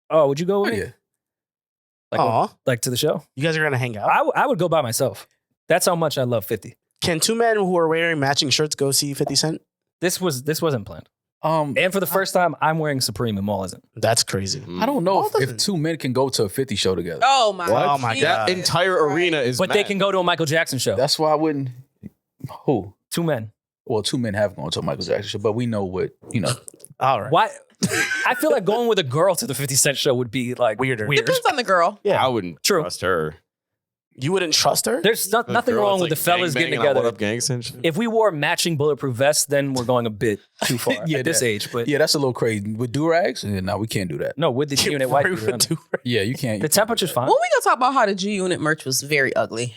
Oh, would you go Oh, with me? yeah. Like to the show? You guys are going to hang out? I would go by myself. That's how much I love 50. Can two men who are wearing matching shirts go see 50 Cent? This wasn't planned. And And for the first time, I'm wearing Supreme and Maul isn't. That's crazy. I don't know All if the- two men can go to a 50 show together. Oh my What? Oh my Jesus. God. That entire arena is. But they mad. can go to a Michael Jackson show. That's why I wouldn't. Who? 2 men. Well, two men have gone to a Michael Jackson show, but we know what, All right. Why? I feel like going with a girl to the 50 Cent show would be like Weirder. Weird. Depends on the girl. Yeah. I wouldn't True. trust her. You wouldn't trust her? There's The nothing girl wrong that's, with the like, fellas getting gangbanging on together. What Up Gangs and shit. If we wore matching bulletproof vests, then we're going a bit too far Yeah, at this that- age. But yeah, that's a little crazy. With do-rags? Yeah, no, we can't do that. no, with the G Unit white Rory people. would do her. Yeah, you can't. The temperature's fine. When we gonna talk about how the G Unit merch was very ugly?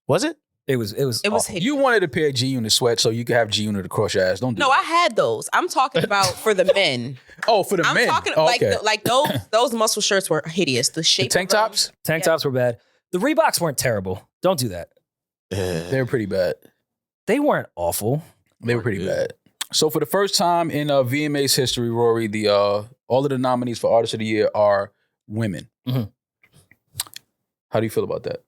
Was it? It was It was awful. hideous. You wanted a pair of G-Unit sweats so you could have G-Unit across your ass. Don't do No, that. I had those. I'm talking about for the men. Oh, for the I'm men. talking Oh, like okay. like those muscle shirts were hideous. The The shape. tank of them. tops? Tank tops were bad. The Reeboks weren't terrible. Don't do that. They were pretty bad. They weren't awful. They were pretty bad. So for the first time in VMA's history, Rory, the all of the nominees for Artist of the Year are women. Mhm. How do you feel about that?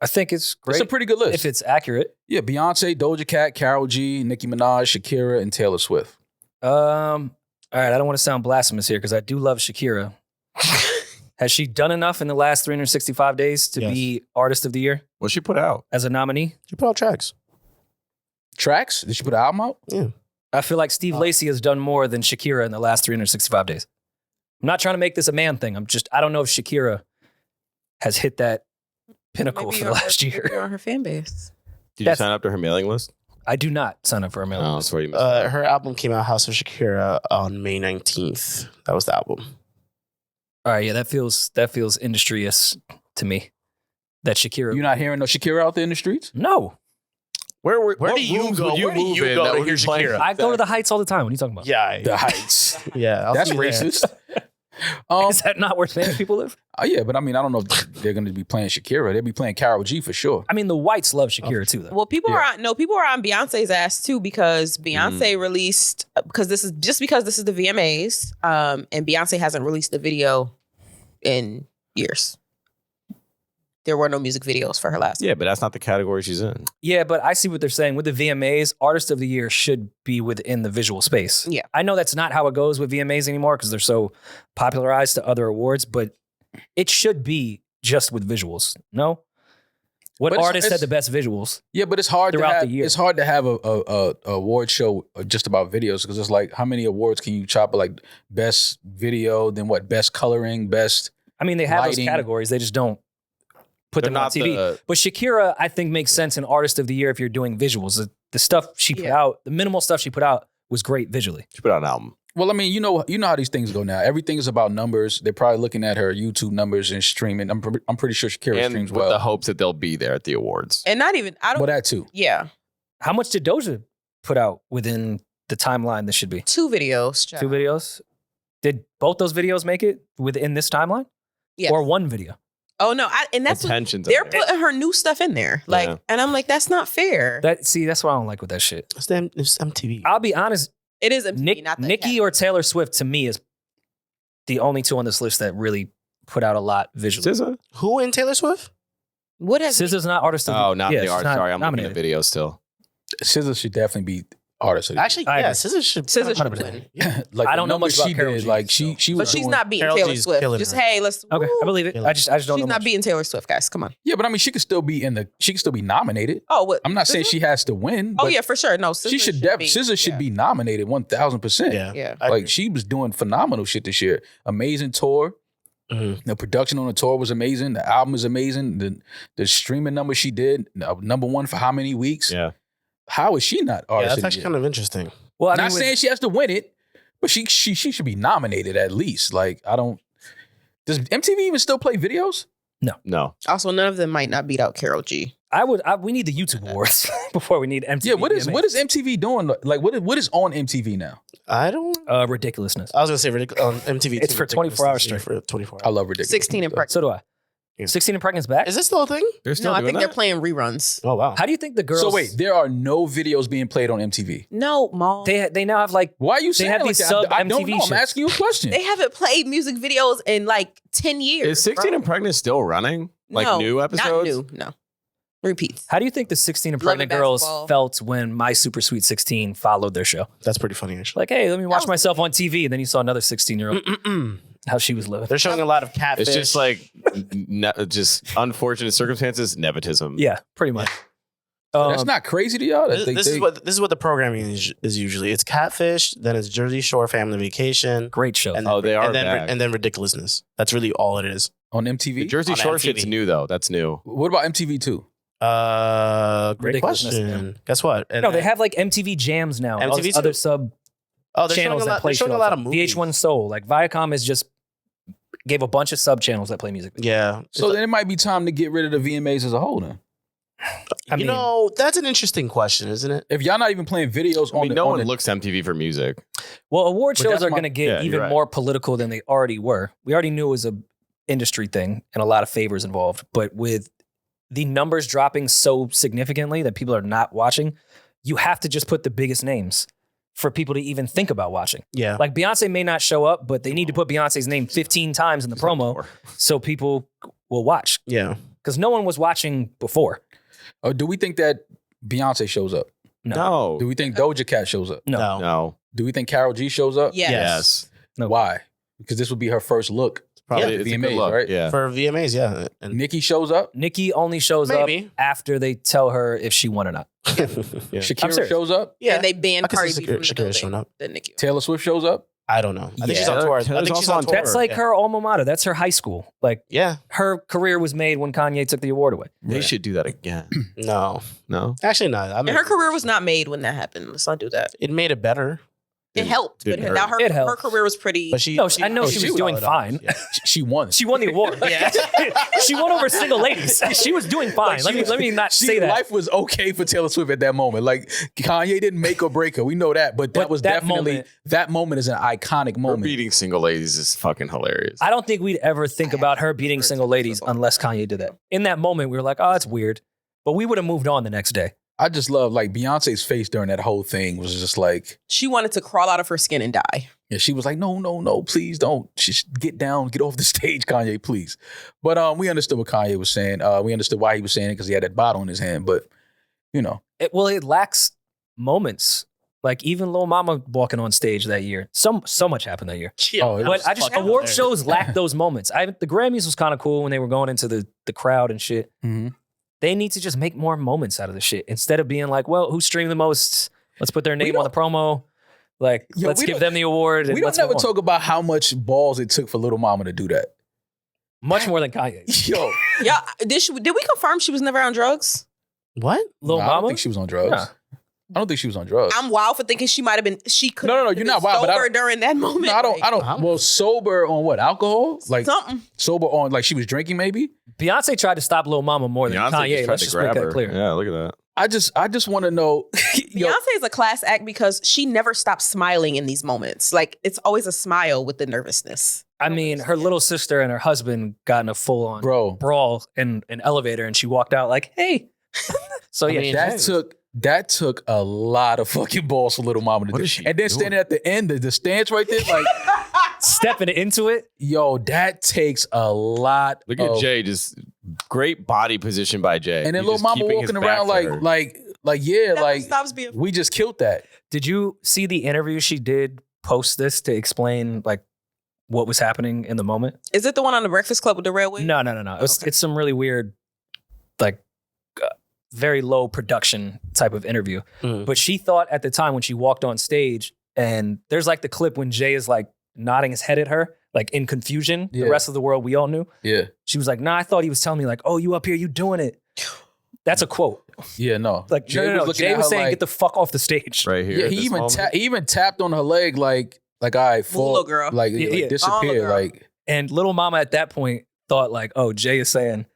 I think it's great It's a pretty good list. if it's accurate. Yeah, Beyonce, Doja Cat, Karol G, Nicki Minaj, Shakira, and Taylor Swift. All right, I don't want to sound blasphemous here because I do love Shakira. Has she done enough in the last 365 days to be Artist of the Year What she put out? as a nominee? She put out tracks. Tracks? Did she put an album out? Yeah. I feel like Steve Lacy has done more than Shakira in the last 365 days. I'm not trying to make this a man thing. I don't know if Shakira has hit that pinnacle Maybe for the last maybe year. you're on her fan base. Did you sign up to her mailing list? I do not sign up for a mailing Oh, list. that's where you missed out. Her album came out, House of Shakira, on May 19th. That was the album. All right, yeah, that feels industrious to me. That Shakira. You're not hearing no Shakira out there in the streets? No. Where what do you rooms go? would Where do move you in go that to would hear be playing? Shakira? I go to the Heights all the time. What are you talking about? Yeah. The Heights. Yeah. That's see you there. racist. Is that not where famous people live? Yeah, but I mean, I don't know if they're going to be playing Shakira. They'll be playing Karol G for sure. I mean, the whites love Shakira too, though. Well, people Yeah. are on Beyonce's ass too because Beyonce released because this is the VMAs, and Beyonce hasn't released a video in years. There were no music videos for her last. Yeah, but that's not the category she's in. Yeah, but I see what they're saying. With the VMAs, Artist of the Year should be within the visual space. Yeah. I know that's not how it goes with VMAs anymore because they're so popularized to other awards, but it should be just with visuals. No? What But it's- artist it's- had the best visuals? Yeah, but it's hard Throughout to have, the year. It's hard to have a award show just about videos because it's like how many awards can you chop? Like best video, then what? Best coloring, best. I mean, they have Lighting. those categories. They just don't put They're them on not TV. the- But Shakira, I think, makes sense in Artist of the Year if you're doing visuals. The stuff she put out, the minimal stuff she put out was great visually. She put out an album. Well, I mean, you know how these things go now. Everything is about numbers. They're probably looking at her YouTube numbers and streaming. I'm pretty sure Shakira And streams with well. the hopes that they'll be there at the awards. And not even I don't. Well, that too. Yeah, How much did Doja put out within the timeline that should be? 2 videos. child. 2 videos? Did both those videos make it within this timeline? Yes. Or one video? Oh no, and that's what, Attention's they're up there. putting her new stuff in there. Like, Yeah. and I'm like, that's not fair. That's what I don't like with that shit. It's MTV. I'll be honest, It is MTV, not that Nicki or Taylor Swift to me is the only two on this list that really put out a lot visually. SZA? Who in Taylor Swift? What has SZA's not artist of the Oh, not yeah, the she's art. not Sorry, I'm looking nominated. at video still. SZA should definitely be artist. of the year. Actually, I yeah, agree. SZA should. SZA should 100%. win. Yeah. Like I the don't know numbers much about she Karol did. G, Like so. she But was she's doing, not beating Karol Taylor G's Swift. killing Just her. hey, let's. Okay, woo. I believe it. I just don't She's know not much. beating Taylor Swift, guys. Come on. Yeah, but I mean, she could still be she could still be nominated. Oh, what? I'm not saying SZA? she has to win. Oh but yeah, for sure. No, she SZA should be. SZA should Yeah. be nominated 1,000%. Yeah. Yeah. I Like agree. she was doing phenomenal shit this year. Amazing tour. Mhm. The production on the tour was amazing. The album is amazing. The streaming number she did, number one for how many weeks? Yeah. How is she not Yeah, artist? that's of the actually year? kind of interesting. Well, I Not mean, with- saying she has to win it, but she should be nominated at least. Like I don't. Does MTV even still play videos? No. Also, none of them might not beat out Karol G. we need the YouTube awards before we need MTV. Yeah. What is VMAs. MTV doing? Like what is on MTV now? I don't. Ridiculousness? I was gonna say on MTV. It's for 24 hours straight. For 24 I hours. love ridiculous. 16 and pregnant. So do I. Yeah. 16 and Pregnant's back? Is this still a thing? They're No, still I doing think they're that? playing reruns. Oh wow. How do you think the girls... So wait, there are no videos being played on MTV. No, Maul. They now have like... Why are you They saying have like these that? sub I don't MTV know. I'm shits. asking you a question. They haven't played music videos in like 10 years. Is 16 bro. and Pregnant still running? Like No, new episodes? Not new, no. Repeats. How do you think the 16 and Love Pregnant and girls Basketball. felt when My Super Sweet 16 followed their show? That's pretty funny actually. Like, hey, let me watch was- myself on TV. And then you saw another 16-year-old, how she was living. They're showing a lot of catfish. It's just like just unfortunate circumstances, nepotism. Yeah, pretty much. That's not crazy to y'all. That This is what the programming is usually. It's catfish, then it's Jersey Shore Family Vacation, Great show. and Oh, they are and then back. and then ridiculousness. That's really all it is. on The MTV. Jersey On Shore MTV. shit's new though. That's new. What about MTV too? Great Ridiculousness, question. Guess what? And no, they have like MTV Jams now. All MTV these too. other sub they're showing channels a that lot. play They're showing shit a all lot the of time. movies. VH1 Soul. Like Viacom is just gave a bunch of sub channels that play music. Yeah. So then it might be time to get rid of the VMAs as a whole. Then, I mean- that's an interesting question, isn't it? if y'all not even playing videos I on mean, the, no on one the- looks to MTV for music. Well, award But shows that's are my- going to get yeah, you're even right. more political than they already were. We already knew it was a industry thing and a lot of favors involved. But with the numbers dropping so significantly that people are not watching, you have to just put the biggest names for people to even think about watching. Yeah. Like Beyonce may not show up, but they need to put Beyonce's name 15 times in the promo so people will watch. Yeah. Because no one was watching before. or do we think that Beyonce shows up? No. Do we think Doja Cat shows up? No. No. Do we think Karol G shows up? Yes. Yes. No. Why? Because this would be her first look Probably Yeah, it's a VMAs, good look. right? Yeah. For VMAs, yeah. And Nikki shows up. Nikki only shows Maybe. up after they tell her if she won or not. Yeah. Shakira serious. shows up. yeah. And they banned I can Cardi see B from the Shakira building. showing up. The Nicki. Taylor Swift shows up. I don't know. I think she's Yeah. on tour. I Taylor's think she's also on on tour. That's like Yeah. her alma mater. That's her high school. Like Yeah. her career was made when Kanye took the award away. They should do that again. No. No? Actually, no. I And mean, her career was not made when that happened. Let's not do that. it made it better. It helped, but didn't now hurt. It her helped. career was pretty. But she, No, I know she was doing solid fine. off, yeah. She won. She won the award. Yeah. She won over single ladies. She was doing fine. Let me not say that. Life was okay for Taylor Swift at that moment. Like Kanye didn't make or break her. We know that, but that But was that definitely moment- that moment is an iconic Her moment. beating single ladies is fucking hilarious. I don't think we'd ever think about her beating single ladies unless Kanye did that. In that moment, we were like, oh, that's weird. But we would have moved on the next day. I just love like Beyonce's face during that whole thing was just like, She wanted to crawl out of her skin and die. yeah, she was like, no, please don't. Just get down, get off the stage, Kanye, please. But we understood what Kanye was saying. We understood why he was saying it because he had that bottle in his hand. But you know, It lacks moments. Like even Lil Mama walking on stage that year. So much happened that year. Oh, it But was I just fucking award hilarious. shows lack those moments. The Grammys was kind of cool when they were going into the crowd and shit. mhm. They need to just make more moments out of the shit instead of being like, well, who streamed the most? Let's put their name on the promo. Like, Yo, let's we give don't- them the award. And We don't let's never move on. talk about how much balls it took for Little Mama to do that. Much more than Kanye. Yo, Yeah, did we confirm she was never on drugs? What? Lil nah, I Mama? don't think she was on drugs. Nah. I don't think she was on drugs. I'm wild for thinking she might have been. She could. No, you're not wild, but sober during that moment. No, I don't. like, Well, sober on what? Alcohol? Like something. sober on like she was drinking? Maybe. Beyonce tried to stop Lil Mama more than Beyonce Kanye. Let's just just tried make to that grab her. clear. Yeah, look at that. I just want to know. Yo, Beyonce is a class act because she never stops smiling in these moments. Like it's always a smile with the nervousness. I mean, her little sister and her husband got in a full-on bro, brawl in an elevator, and she walked out like, "Hey." So yeah, mean, that took a lot of fucking balls for Little Mama to What do. is she And then doing? standing at the end, the stance right there, like, stepping into it. yo, that takes a lot. Look at of, Jay, just great body position by Jay. And then He's Little just Mama keeping his walking back around to like, her. yeah, Never like stops being. we just killed that. Did you see the interview she did post this to explain like what was happening in the moment? Is it the one on the Breakfast Club with the railway? No. It's some really weird, like, very low production type of interview. Mhm. But she thought at the time when she walked on stage, and there's like the clip when Jay is like nodding his head at her, like in confusion. Yeah. The rest of the world, we all knew. Yeah, She was like, nah, I thought he was telling me like, oh, you up here, you doing it. That's a quote. yeah, no. Like, no. Jay was saying, get the fuck off the stage. right here. Yeah, at he this moment. even tapped on her leg like all right, Move, full little girl. like, Yeah, like yeah. disappear, girl. like. And Little Mama at that point thought like, oh, Jay is saying,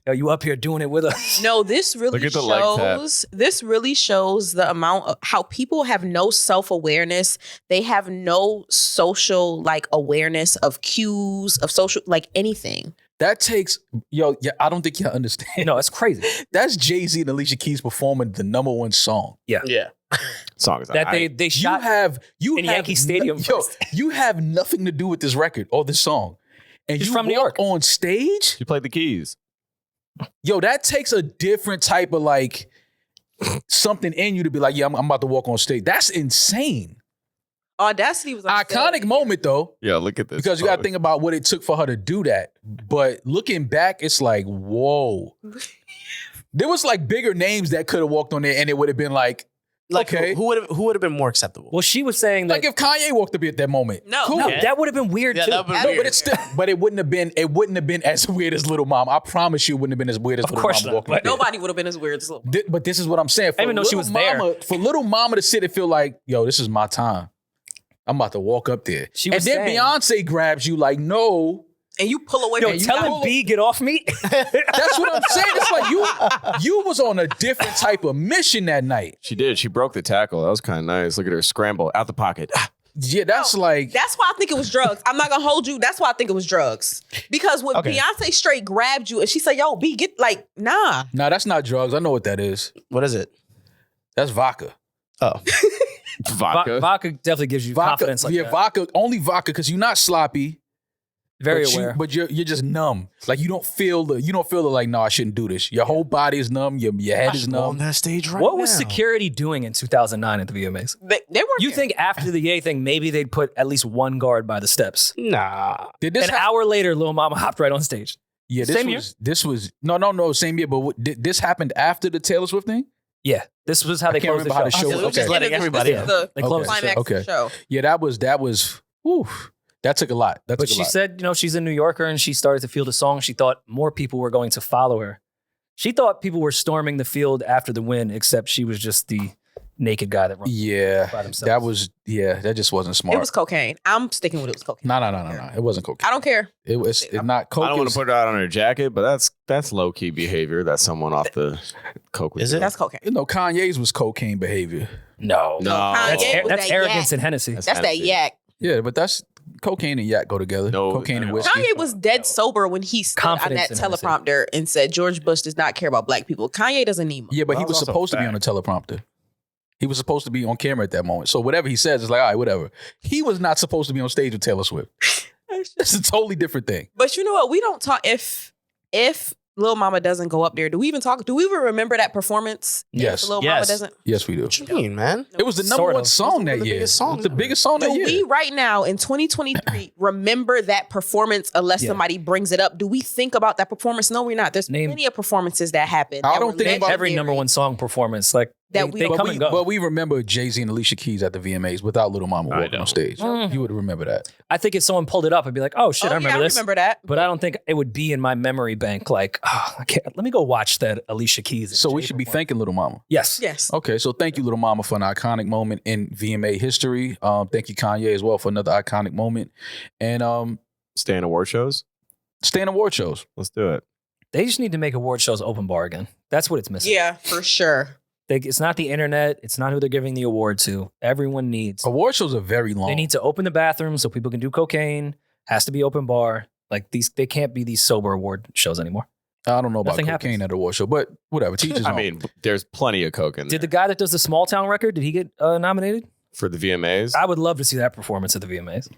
yo, you up here doing it with us. No, this really Look at the leg tap. shows. This really shows the amount of how people have no self-awareness. They have no social like awareness of cues of social like anything. That takes yeah. I don't think y'all understand. No, it's crazy. That's Jay-Z and Alicia Keys performing the #1 song. Yeah. Songs That they You shot have in Yankee Stadium Yo, first. you have nothing to do with this record or this song, and She's you from New walk York. on stage. She played the keys. Yo, that takes a different type of like something in you to be like, yeah, I'm about to walk on stage. That's insane. Audacity was Iconic moment though, Yeah, look at this. because you got to think about what it took for her to do that. But looking back, it's like, whoa. There was like bigger names that could have walked on there, and it would have been like, Like okay. who would have been more acceptable? Well, she was saying that like if Kanye walked up at that moment. No, cool. no, Yeah. that would have been weird Yeah, too. that would've been No, weird. but it's still, but it wouldn't have been as weird as Little Mama. I promise you, it wouldn't have been as weird as Of Little course Mama not, walking up but there. Nobody would have been as weird as Lil. But this is what I'm saying. For I didn't know she Little was there. Mama, for Little Mama to sit and feel like, yo, this is my time. I'm about to walk up there. She And was then saying- Beyonce grabs you like, no. And you pull away Yo, from telling B get off me. That's what I'm saying. It's like you was on a different type of mission that night. She did. She broke the tackle. That was kind of nice. Look at her scramble out the pocket. Yeah, that's like That's why I think it was drugs. I'm not gonna hold you. That's why I think it was drugs. Because when Okay. Beyonce straight grabbed you and she said, "Yo, B, get like, nah." nah, that's not drugs. I know what that is. What is it? That's vodka. Oh. Vodka. Vodka definitely gives you Vodka, confidence like yeah, that. vodka, only vodka, because you're not sloppy. Very but aware. But you're just numb. Like you don't feel the like, no, I shouldn't do this. Your whole body is numb. Your head is on numb. that stage right What was now. security doing in 2009 at the VMAs? They were. You think after the Ye thing, maybe they'd put at least one guard by the steps? Nah. Did this An hour later, Lil Mama hopped right on stage. Yeah, Same year? This was no, same year. But this happened after the Taylor Swift thing. Yeah, this was how I they can't closed remember how the the show. show. It was Okay. just letting end of everybody this is in. the They closed the climax show. of the show. Yeah, that was. Whew, that took a lot. That But took a she lot. said, she's a New Yorker and she started to feel the song. She thought more people were going to follow her. She thought people were storming the field after the win, except she was just the naked guy that runs Yeah, by themselves. that just wasn't smart. It was cocaine. I'm sticking with it was cocaine. No. It wasn't cocaine. I don't care. It's not coke. I don't want to put it out on her jacket, but that's low key behavior. That's someone off the coke. Is it? That's cocaine. Kanye's was cocaine behavior. No. No. Kanye was That's that arrogance yak. and Hennessy. That's that Hennessy. yak. Yeah, but that's cocaine and yak go together. No, Cocaine and no. whiskey. Kanye was dead sober when he stood on Confidence that in Hennessy. teleprompter and said George Bush does not care about black people. Kanye doesn't need money. Yeah, but he Well, was that's also supposed to be on the teleprompter. He was supposed to be on camera at that moment. So whatever he says is like, all right, whatever. He was not supposed to be on stage with Taylor Swift. It's a totally different thing. But you know what? We don't talk if Lil Mama doesn't go up there. Do we even remember that performance? Yes. If Lil Yes. Mama doesn't. Yes, we do. What you mean, man? It was the number Sort one of. song that It was one of the year. biggest songs The ever. biggest song that Do year. we right now in 2023 remember that performance unless Yeah. somebody brings it up? Do we think about that performance? No, we're not. There's Name- plenty of performances that happened. I that don't were think about Every legendary. number one song performance. Like, That they, we they don't- come and go. But we remember Jay-Z and Alicia Keys at the VMAs without Little Mama I walking on don't. stage. Mm. You would remember that. I think if someone pulled it up, I'd be like, oh, shit, I remember this. I remember that. But I don't think it would be in my memory bank. Like, I can't, let me go watch that Alicia Keys. and So we Jay should be perform. thanking Little Mama. Yes. Yes. Okay, so thank you, Little Mama, for an iconic moment in VMA history. Thank you, Kanye, as well, for another iconic moment. And Stay in award shows. stay in award shows. Let's do it. They just need to make award shows open bar again. That's what it's missing. Yeah, for sure. It's not the internet. It's not who they're giving the award to. Everyone needs. Award shows are very long. They need to open the bathroom so people can do cocaine. Has to be open bar. Like they can't be these sober award shows anymore. I don't know about Nothing cocaine happens. at a award show, but whatever. Teachers. I mean, there's plenty of coke in there. Did the guy that does the Small Town record, did he get nominated? For the VMAs? I would love to see that performance at the VMAs.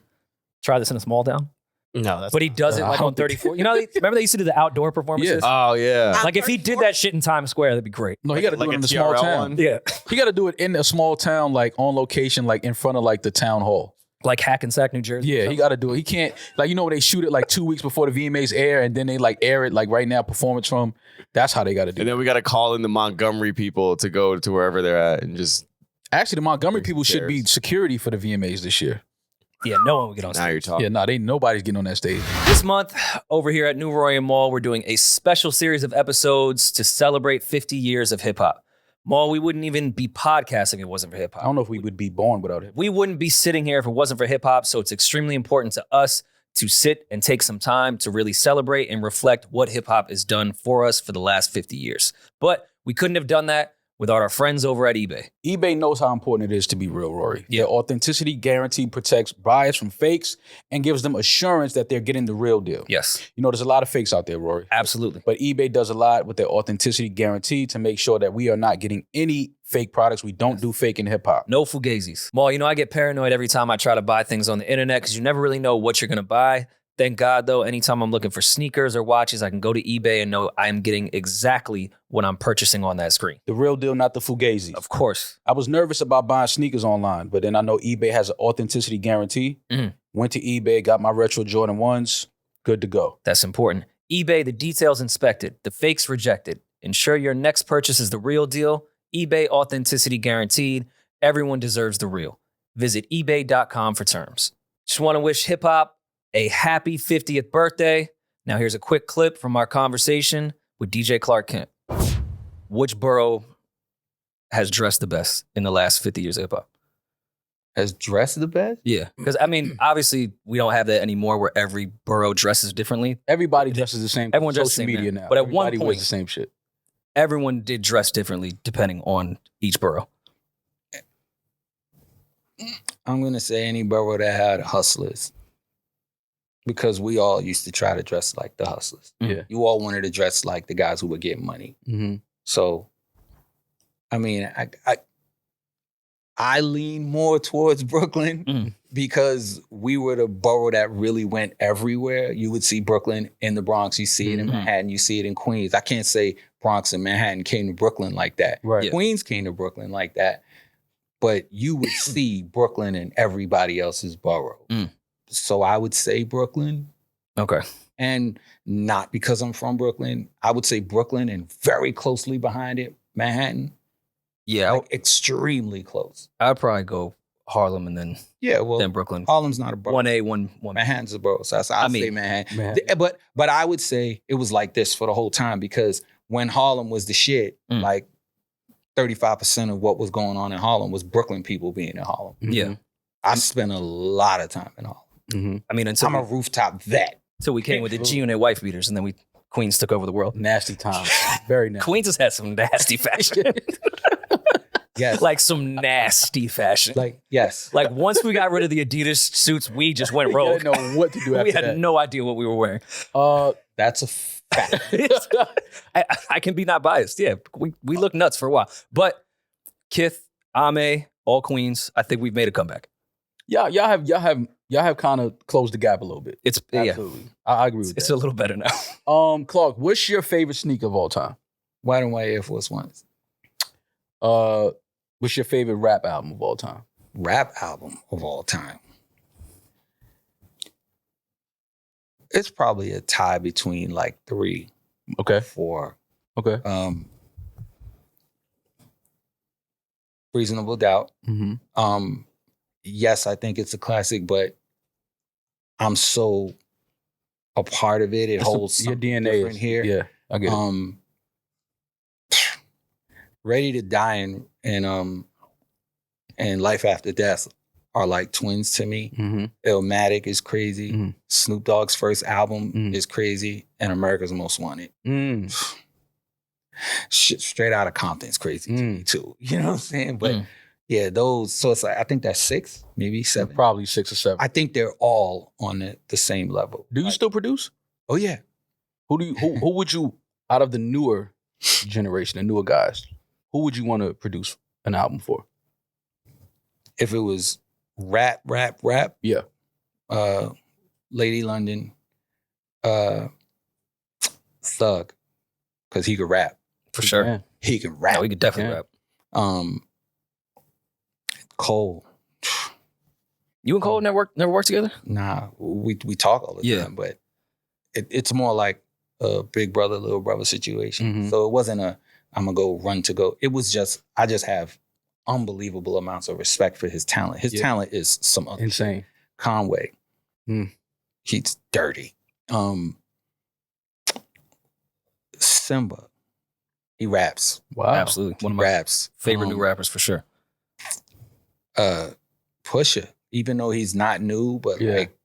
Try this in a small town. No, that's But he does it I like don't on 34. You know, remember they used to do the outdoor performances? Yeah. Oh, yeah. Like if he did that shit in Times Square, that'd be great. No, he got to Like do it a in a small TRL town. one? Yeah. He got to do it in a small town, like on location, like in front of like the town hall. Like Hackensack, New Jersey. Yeah, he got to do it. He can't, like, you know, when they shoot it like 2 weeks before the VMAs air and then they like air it like right now, performance from. That's how they got to do And it. then we got to call in the Montgomery people to go to wherever they're at and just, Actually, the Montgomery Who people should be cares? security for the VMAs this year. Yeah, no one would get on now stage. you're talking. Yeah, nobody's getting on that stage. This month, over here at NewRoryNMal, we're doing a special series of episodes to celebrate 50 years of hip hop. Mal, we wouldn't even be podcasting if it wasn't for hip I hop. don't know if we would be born without it. We wouldn't be sitting here if it wasn't for hip hop. So it's extremely important to us to sit and take some time to really celebrate and reflect what hip hop has done for us for the last 50 years. But we couldn't have done that without our friends over at eBay. eBay knows how important it is to be real, Rory. Yeah. Their authenticity guarantee protects buyers from fakes and gives them assurance that they're getting the real deal. Yes, You know, there's a lot of fakes out there, Rory. absolutely. But eBay does a lot with their authenticity guarantee to make sure that we are not getting any fake products. We don't do fake in hip hop. No fugazis. Mal, you know, I get paranoid every time I try to buy things on the internet because you never really know what you're going to buy. Thank God, though, anytime I'm looking for sneakers or watches, I can go to eBay and know I'm getting exactly what I'm purchasing on that screen. The real deal, not the fugazi. Of course. I was nervous about buying sneakers online, but then I know eBay has an authenticity guarantee. Mhm. Went to eBay, got my retro Jordan 1s, good to go. That's important. eBay, the details inspected, the fakes rejected. Ensure your next purchase is the real deal. eBay authenticity guaranteed. Everyone deserves the real. Visit ebay.com for terms. Just want to wish hip hop a happy 50th birthday. Now here's a quick clip from our conversation with DJ Clark Kent. Which borough has dressed the best in the last 50 years of hip hop? Has dressed the best? Yeah. Because, I mean, obviously, we don't have that anymore where every borough dresses differently. Everybody dresses the same. Everyone dresses social the same media now. now. But at one Everybody point- wears the same shit. Everyone did dress differently depending on each borough. I'm gonna say any borough that had hustlers. Because we all used to try to dress like the hustlers. Yeah. You all wanted to dress like the guys who would get money. Mm-hmm. So, I mean, I lean more towards Brooklyn Mm. because we were the borough that really went everywhere, you would see Brooklyn in the Bronx. You see it in Manhattan. You see it in Queens. I can't say Bronx and Manhattan came to Brooklyn like that. Right. Queens came to Brooklyn like that. But you would see Brooklyn in everybody else's borough. So I would say Brooklyn. Okay. And not because I'm from Brooklyn. I would say Brooklyn and very closely behind it, Manhattan. Yeah. Like extremely close. I'd probably go Harlem and then then Brooklyn. Harlem's not a borough. 1A, 1. Manhattan's a borough. So I'll say Manhattan. But I would say it was like this for the whole time because when Harlem was the shit, like 35% of what was going on in Harlem was Brooklyn people being in Harlem. Yeah. I spent a lot of time in Harlem. I mean, I'm a rooftop vet. Until we came with the G-Unit wife beaters and then Queens took over the world. Nasty times. Very nasty. Queens has had some nasty fashion. Yes. Like some nasty fashion. Like, yes. Like once we got rid of the Adidas suits, we just went We rogue. didn't know what to do after We had that. no idea what we were wearing. That's a fact. I can be not biased. Yeah, we look nuts for a while. But Kith, Ame, all Queens, I think we've made a comeback. Y'all have kind of closed the gap a little bit. It's Absolutely. I agree with it's that. a little better now. Clark, what's your favorite sneaker of all time? White and white Air Force Ones. What's your favorite rap album of all time? Rap album of all time. It's probably a tie between like 3, Okay. 4. Okay. Reasonable Doubt. Mm-hmm. Yes, I think it's a classic, but I'm so a part of it. It holds your something DNA different is, here. Yeah, I get it. Ready to Die and Life After Death are like twins to me. Mm-hmm. Illmatic is crazy. Mm-hmm. Snoop Dogg's first album is crazy, and America's Most Wanted. Shit, straight out of Compton's crazy to me too. You know what I'm saying? But yeah, those. So it's like I think that's 6, maybe 7. Probably 6 or 7. I think they're all on the same level. Do you still produce? Oh yeah. Who would you out of the newer generation, the newer guys? Who would you want to produce an album for? If it was rap, Yeah. Lady London, Thug, because he could rap. For sure. Yeah. He can rap. Yeah, we could definitely rap. Cole. You and Cole never worked together? Nah, we talk all the time, but it's more like a big brother, little brother situation. So it wasn't I'm gonna go run to go. It was just I just have unbelievable amounts of respect for his talent. His talent is some other Insane. shit. Conway. He's dirty. Simba. He raps. Wow. Absolutely. One of my Raps. favorite new rappers for sure. Pusha, even though he's not new, but like,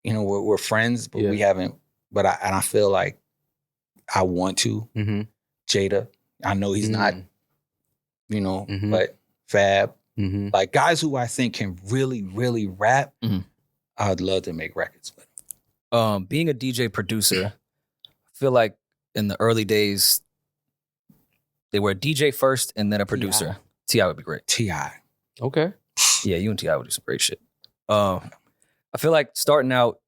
you know, we're friends, but we haven't. But I feel like I want to. Jada, I know he's not, you know, but Fab, like guys who I think can really, really rap. I'd love to make records with them. Being a DJ producer, I feel like in the early days, they were a DJ first and then a producer. T.I. would be great. T.I. Okay. Yeah, you and T.I. would do some great shit. I feel like starting out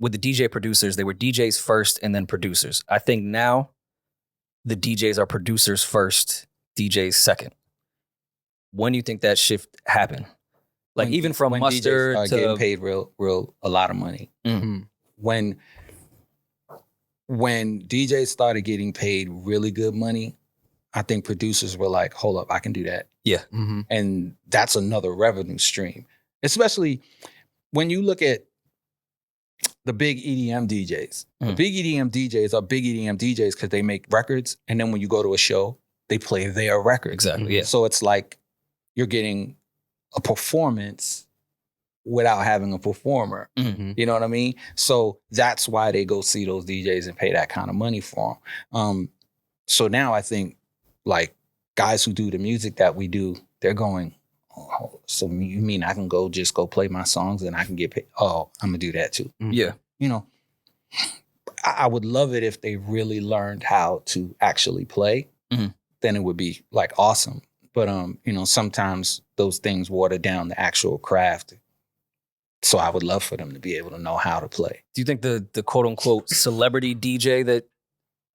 with the DJ producers, they were DJs first and then producers. I think now the DJs are producers first, DJs second. When do you think that shift happened? Like even from when Mustard DJs to getting paid a lot of money. When DJs started getting paid really good money, I think producers were like, hold up, I can do that. Yeah. And that's another revenue stream. Especially when you look at the big EDM DJs. The big EDM DJs are big EDM DJs because they make records. And then when you go to a show, they play their record. Exactly. Yeah. So it's like you're getting a performance without having a performer. You know what I mean? So that's why they go see those DJs and pay that kind of money for them. So now I think like guys who do the music that we do, they're going, oh, so you mean I can go play my songs and I can get paid? Oh, I'm gonna do that too. Yeah. You know, I would love it if they really learned how to actually play. Then it would be like awesome. But you know, sometimes those things water down the actual craft So I would love for them to be able to know how to play. Do you think the quote unquote celebrity DJ that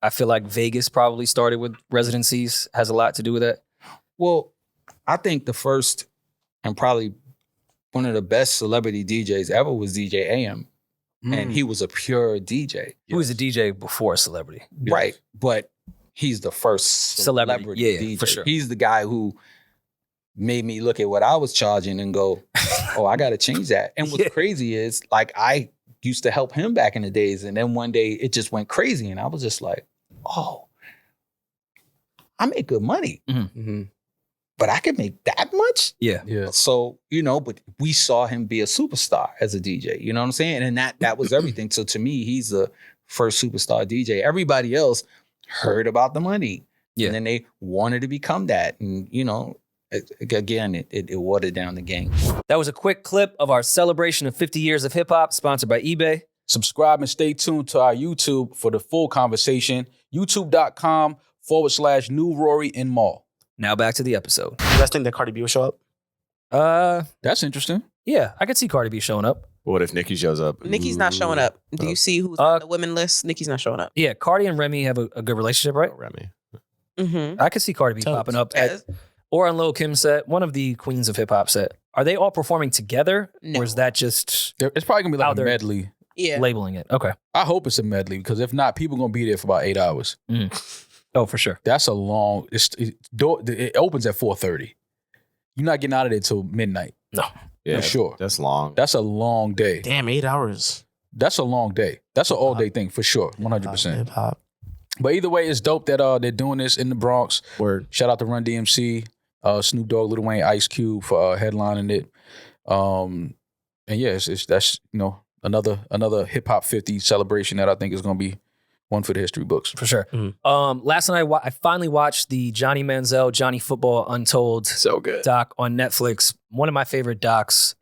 I feel like Vegas probably started with residencies has a lot to do with that? Well, I think the first and probably one of the best celebrity DJs ever was DJ AM. And he was a pure DJ. He was a DJ before a celebrity. Right. But he's the first celebrity DJ. For sure. He's the guy who made me look at what I was charging and go, oh, I got to change that. And what's crazy is, like, I used to help him back in the days. And then one day it just went crazy. And I was just like, oh, I make good money. But I could make that much? Yeah. So, but we saw him be a superstar as a DJ. You know what I'm saying? And that was everything. So to me, he's the first superstar DJ. Everybody else heard about the money. Yeah. And then they wanted to become that. And, again, it watered down the game. That was a quick clip of our celebration of 50 years of hip hop, sponsored by eBay. Subscribe and stay tuned to our YouTube for the full conversation. YouTube.com/NewRoryNMal. Now back to the episode. You guys think that Cardi B will show up? That's interesting. Yeah, I could see Cardi B showing up. What if Nicki shows up? Nicki's not showing up. Do you see who's on the women list? Nicki's not showing up. Yeah, Cardi and Remy have a good relationship, right? Oh, Remy. Mm-hmm. I could see Cardi B popping up or on Lil Kim's set, one of the queens of hip hop set. Are they all performing together? No. Or is that just It's probably going to be How like a they're- medley. Yeah. labeling it? Okay. I hope it's a medley, because if not, people going to be there for about 8 hours. Oh, for sure. That's a long, it opens at 4:30. You're not getting out of there till midnight. No. Yeah, For sure. That's long. That's a long day. Damn, 8 hours. That's a long day. That's an all day thing for sure. 100%. Hip hop. But either way, it's dope that they're doing this in the Bronx. Word. Shout out to Run DMC, Snoop Dogg, Lil Wayne, Ice Cube for headlining it. And yeah, that's another hip hop 50 celebration that I think is going to be one for the history books. For sure. Last night, I finally watched the Johnny Manziel, Johnny Football Untold So good. doc on Netflix. One of my favorite docs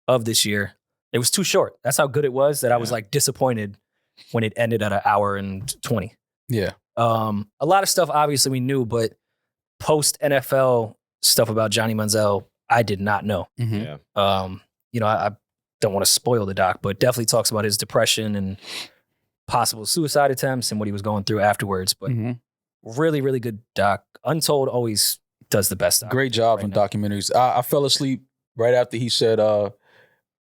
of this year. It was too short. That's how good it was that I was like disappointed when it ended at 1 hour and 20. Yeah. A lot of stuff obviously we knew, but post NFL stuff about Johnny Manziel, I did not know. Mm-hmm. Yeah. I don't want to spoil the doc, but definitely talks about his depression and possible suicide attempts and what he was going through afterwards. But really, really good doc. Untold always does the best doc. Great job on now. documentaries. I fell asleep right after he said,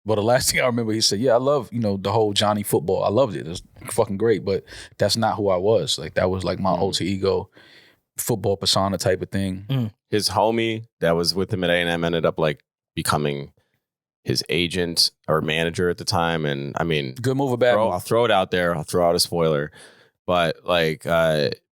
well, the last thing I remember, he said, yeah, I love, the whole Johnny Football. I loved it. It was fucking great, but that's not who I was. Like, that was like my alter ego, football persona type of thing. His homie that was with him at A&M ended up like becoming his agent or manager at the time. And I mean, Good move or bad move? I'll throw it out there. I'll throw out a spoiler. But like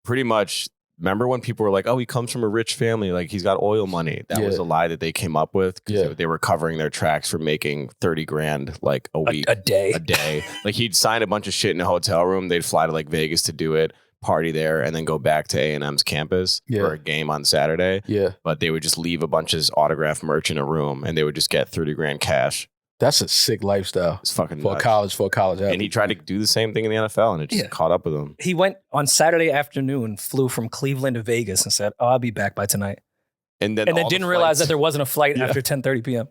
pretty much, remember when people were like, oh, he comes from a rich family, like he's got oil money. That was a lie that they came up with, because they were covering their tracks for making 30 grand like a week. A day. Like he'd sign a bunch of shit in a hotel room. They'd fly to like Vegas to do it, party there, and then go back to A&M's campus for a game on Saturday. Yeah. But they would just leave a bunch of autographed merch in a room, and they would just get 30 grand cash. That's a sick lifestyle. It's fucking for nuts. a college athlete. And he tried to do the same thing in the NFL, and it just caught up with him. He went on Saturday afternoon, flew from Cleveland to Vegas and said, I'll be back by tonight. And then didn't realize that there wasn't a flight after 10:30 p.m.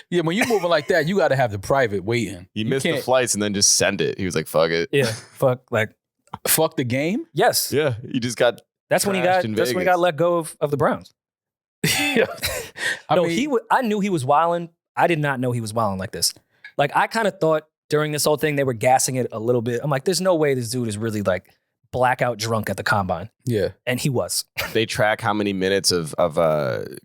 Yeah, when you're moving like that, you got to have the private waiting. He missed the flights and then just send it. He was like, fuck it. Yeah, fuck the game? Yes. Yeah, he just got That's when he got let go of the Browns. Yeah. I knew he was wilding. I did not know he was wilding like this. Like, I kind of thought during this whole thing they were gassing it a little bit. I'm like, there's no way this dude is really like blackout drunk at the combine. Yeah. And he was. They track how many minutes of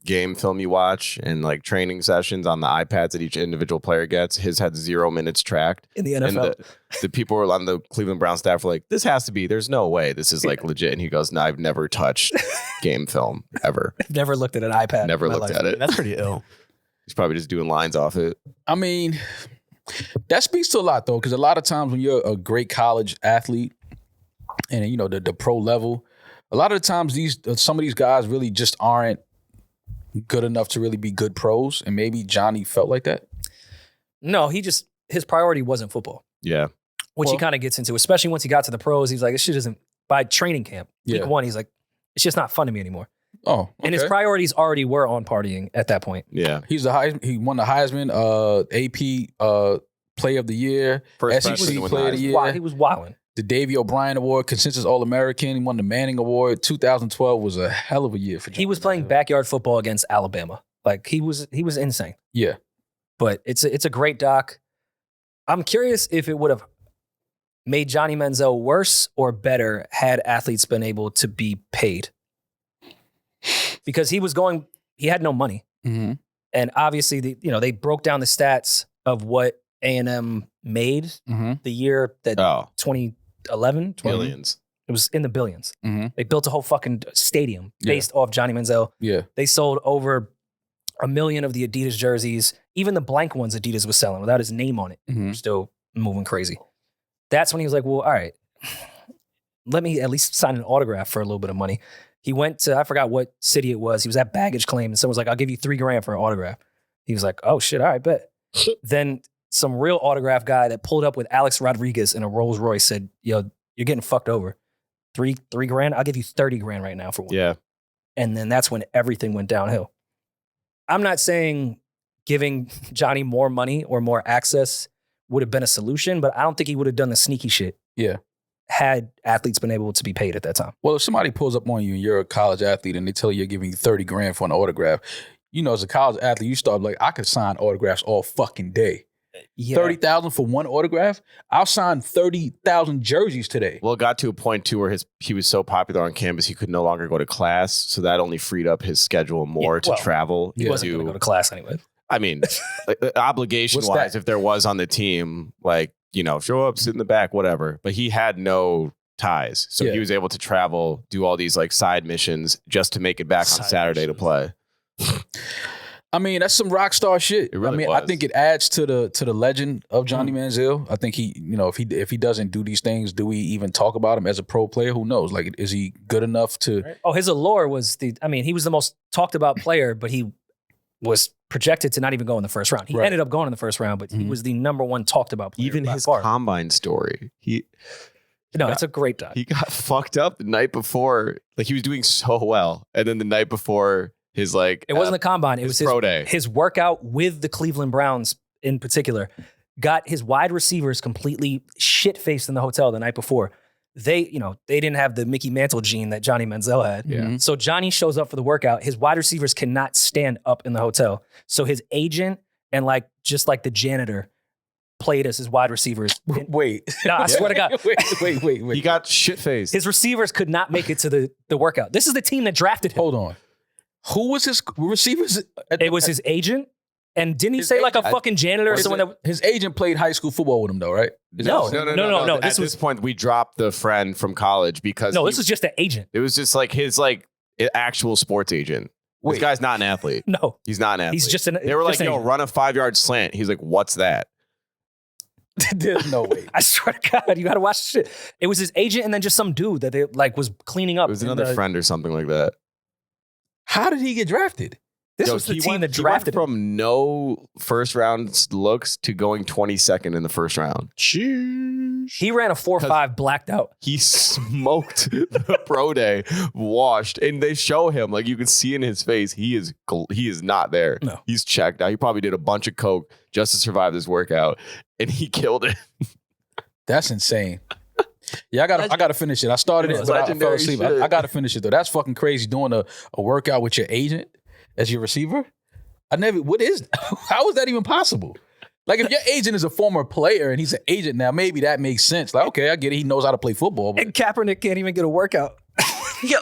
game film you watch and like training sessions on the iPads that each individual player gets. His had 0 minutes tracked. In the NFL. And the people were on the Cleveland Browns staff were like, this has to be, there's no way this is like legit. And he goes, no, I've never touched game film ever. I've never looked at an iPad. Never looked at it. That's pretty ill. He's probably just doing lines off it. I mean, that speaks to a lot though, because a lot of times when you're a great college athlete and the pro level, a lot of the times some of these guys really just aren't good enough to really be good pros, and maybe Johnny felt like that. No, his priority wasn't football. Yeah. Which he kind of gets into, especially once he got to the pros. He's like, this shit isn't, by training camp, week one, he's like, it's just not fun to me anymore. Oh, okay. And his priorities already were on partying at that point. Yeah. He won the Heisman, AP Player of the Year, First SEC freshman to win Player of the the Year. He was wilding. The Davey O'Brien Award, Consensus All-American. He won the Manning Award. 2012 was a hell of a year for Johnny. He was playing backyard football against Alabama. Like he was insane. Yeah. But it's a great doc. I'm curious if it would have made Johnny Manziel worse or better had athletes been able to be paid. Because he had no money. Mm-hmm. And obviously they broke down the stats of what A&M made the year that 2011, Billions. It was in the billions. Mm-hmm. They built a whole fucking stadium based off Johnny Manziel. Yeah. They sold over 1 million of the Adidas jerseys. Even the blank ones Adidas was selling without his name on it. Mm-hmm. Still moving crazy. That's when he was like, well, all right, let me at least sign an autograph for a little bit of money. He went to, I forgot what city it was. He was at baggage claim and someone was like, I'll give you $3,000 for an autograph. He was like, oh shit, all right, bet. Then some real autograph guy that pulled up with Alex Rodriguez in a Rolls Royce said, yo, you're getting fucked over. $3,000? I'll give you $30,000 right now for one. Yeah. And then that's when everything went downhill. I'm not saying giving Johnny more money or more access would have been a solution, but I don't think he would have done the sneaky shit. Yeah. Had athletes been able to be paid at that time. Well, if somebody pulls up on you and you're a college athlete and they tell you you're giving you $30,000 for an autograph, as a college athlete, you start like, I could sign autographs all fucking day. Yeah. 30,000 for one autograph? I'll sign 30,000 jerseys today. Well, it got to a point too where he was so popular on campus he could no longer go to class, so that only freed up his schedule more to travel. He wasn't going to go to class anyway. I mean, obligation-wise, if there was on the team, show up, sit in the back, whatever. But he had no ties, so he was able to travel, do all these side missions just to make it back on Saturday to play. I mean, that's some rock star shit. It really was. I think it adds to the legend of Johnny Manziel. I think he, if he doesn't do these things, do we even talk about him as a pro player? Who knows? Like, is he good enough to? Right. Oh, his allure was he was the most talked about player, but he was projected to not even go in the first round. He ended up going in the first round, but he was the number one talked about player. Even his combine story, it's a great doc. He got fucked up the night before. Like, he was doing so well, and then the night before. His it wasn't the combine. It was his pro day. His workout with the Cleveland Browns in particular got his wide receivers completely shit faced in the hotel the night before. They didn't have the Mickey Mantle gene that Johnny Manziel had. Yeah. So Johnny shows up for the workout. His wide receivers cannot stand up in the hotel. So his agent and just the janitor played as his wide receivers. Wait. No, I swear to God. Wait. He got shit faced. His receivers could not make it to the workout. This is the team that drafted him. Hold on. Who was his receivers? It was his agent. And didn't he say a fucking janitor or someone that... His agent played high school football with him though, right? No. At this point, we dropped the friend from college because... No, this was just an agent. It was just his actual sports agent. This guy's not an athlete. No. He's not an athlete. He's just an... They were like, run a 5-yard slant. He's like, what's that? There's no way. I swear to God, you got to watch the shit. It was his agent and then just some dude that they was cleaning up. It was another friend or something like that. How did he get drafted? This was the team that drafted him. From no first round looks to going 22nd in the first round. Sheesh. He ran a 4.5 blacked out. He smoked the pro day, washed, and they show him you can see in his face he is not there. No. He's checked out. He probably did a bunch of coke just to survive this workout, and he killed it. That's insane. Yeah, I gotta finish it. I started it, but I fell asleep. I gotta finish it though. That's fucking crazy doing a workout with your agent as your receiver. How is that even possible? If your agent is a former player and he's an agent now, maybe that makes sense. Okay, I get it. He knows how to play football. But and Kaepernick can't even get a workout. Yo.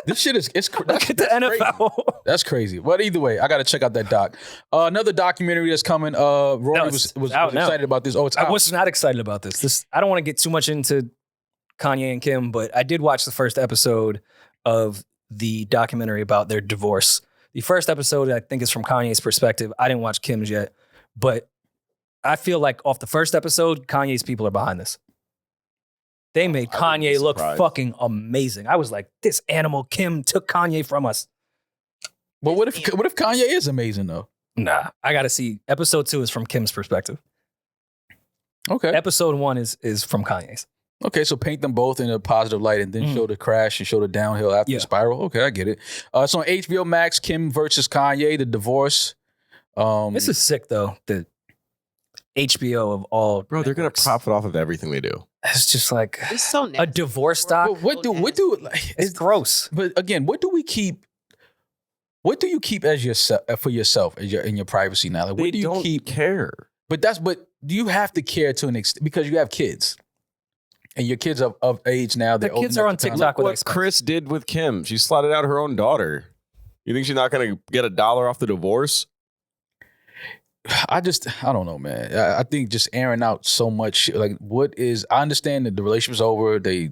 This shit is Look at the NFL. Crazy. That's crazy. But either way, I got to check out that doc. Another documentary that's coming. Rory was excited about this. Oh, it's out. I was not excited about this. I don't want to get too much into Kanye and Kim, but I did watch the first episode of the documentary about their divorce. The first episode, I think, is from Kanye's perspective. I didn't watch Kim's yet, but I feel like off the first episode, Kanye's people are behind this. They made Kanye look fucking amazing. I was like, this animal Kim took Kanye from us. But what if Kanye is amazing though? Nah, I got to see. Episode 2 is from Kim's perspective. Okay. Episode 1 is from Kanye's. Okay, so paint them both in a positive light and then show the crash and show the downhill after the spiral. Okay, I get it. It's on HBO Max, Kim versus Kanye, the divorce. This is sick, though. The HBO of all. Bro, they're going to profit off of everything they do. It's just like It's so nasty. a divorce doc. But what do like, It's gross. But again, what do we keep? What do you keep as yourself for yourself in your privacy now? Like, what do you keep? Care. But you have to care to an extent because you have kids, and your kids are of age now. The They're old kids enough are on to kinda- TikTok with What expense. Chris did with Kim, she slotted out her own daughter. You think she's not going to get $1 off the divorce? I don't know, man. I think just airing out so much shit. Like, I understand that the relationship's over. They,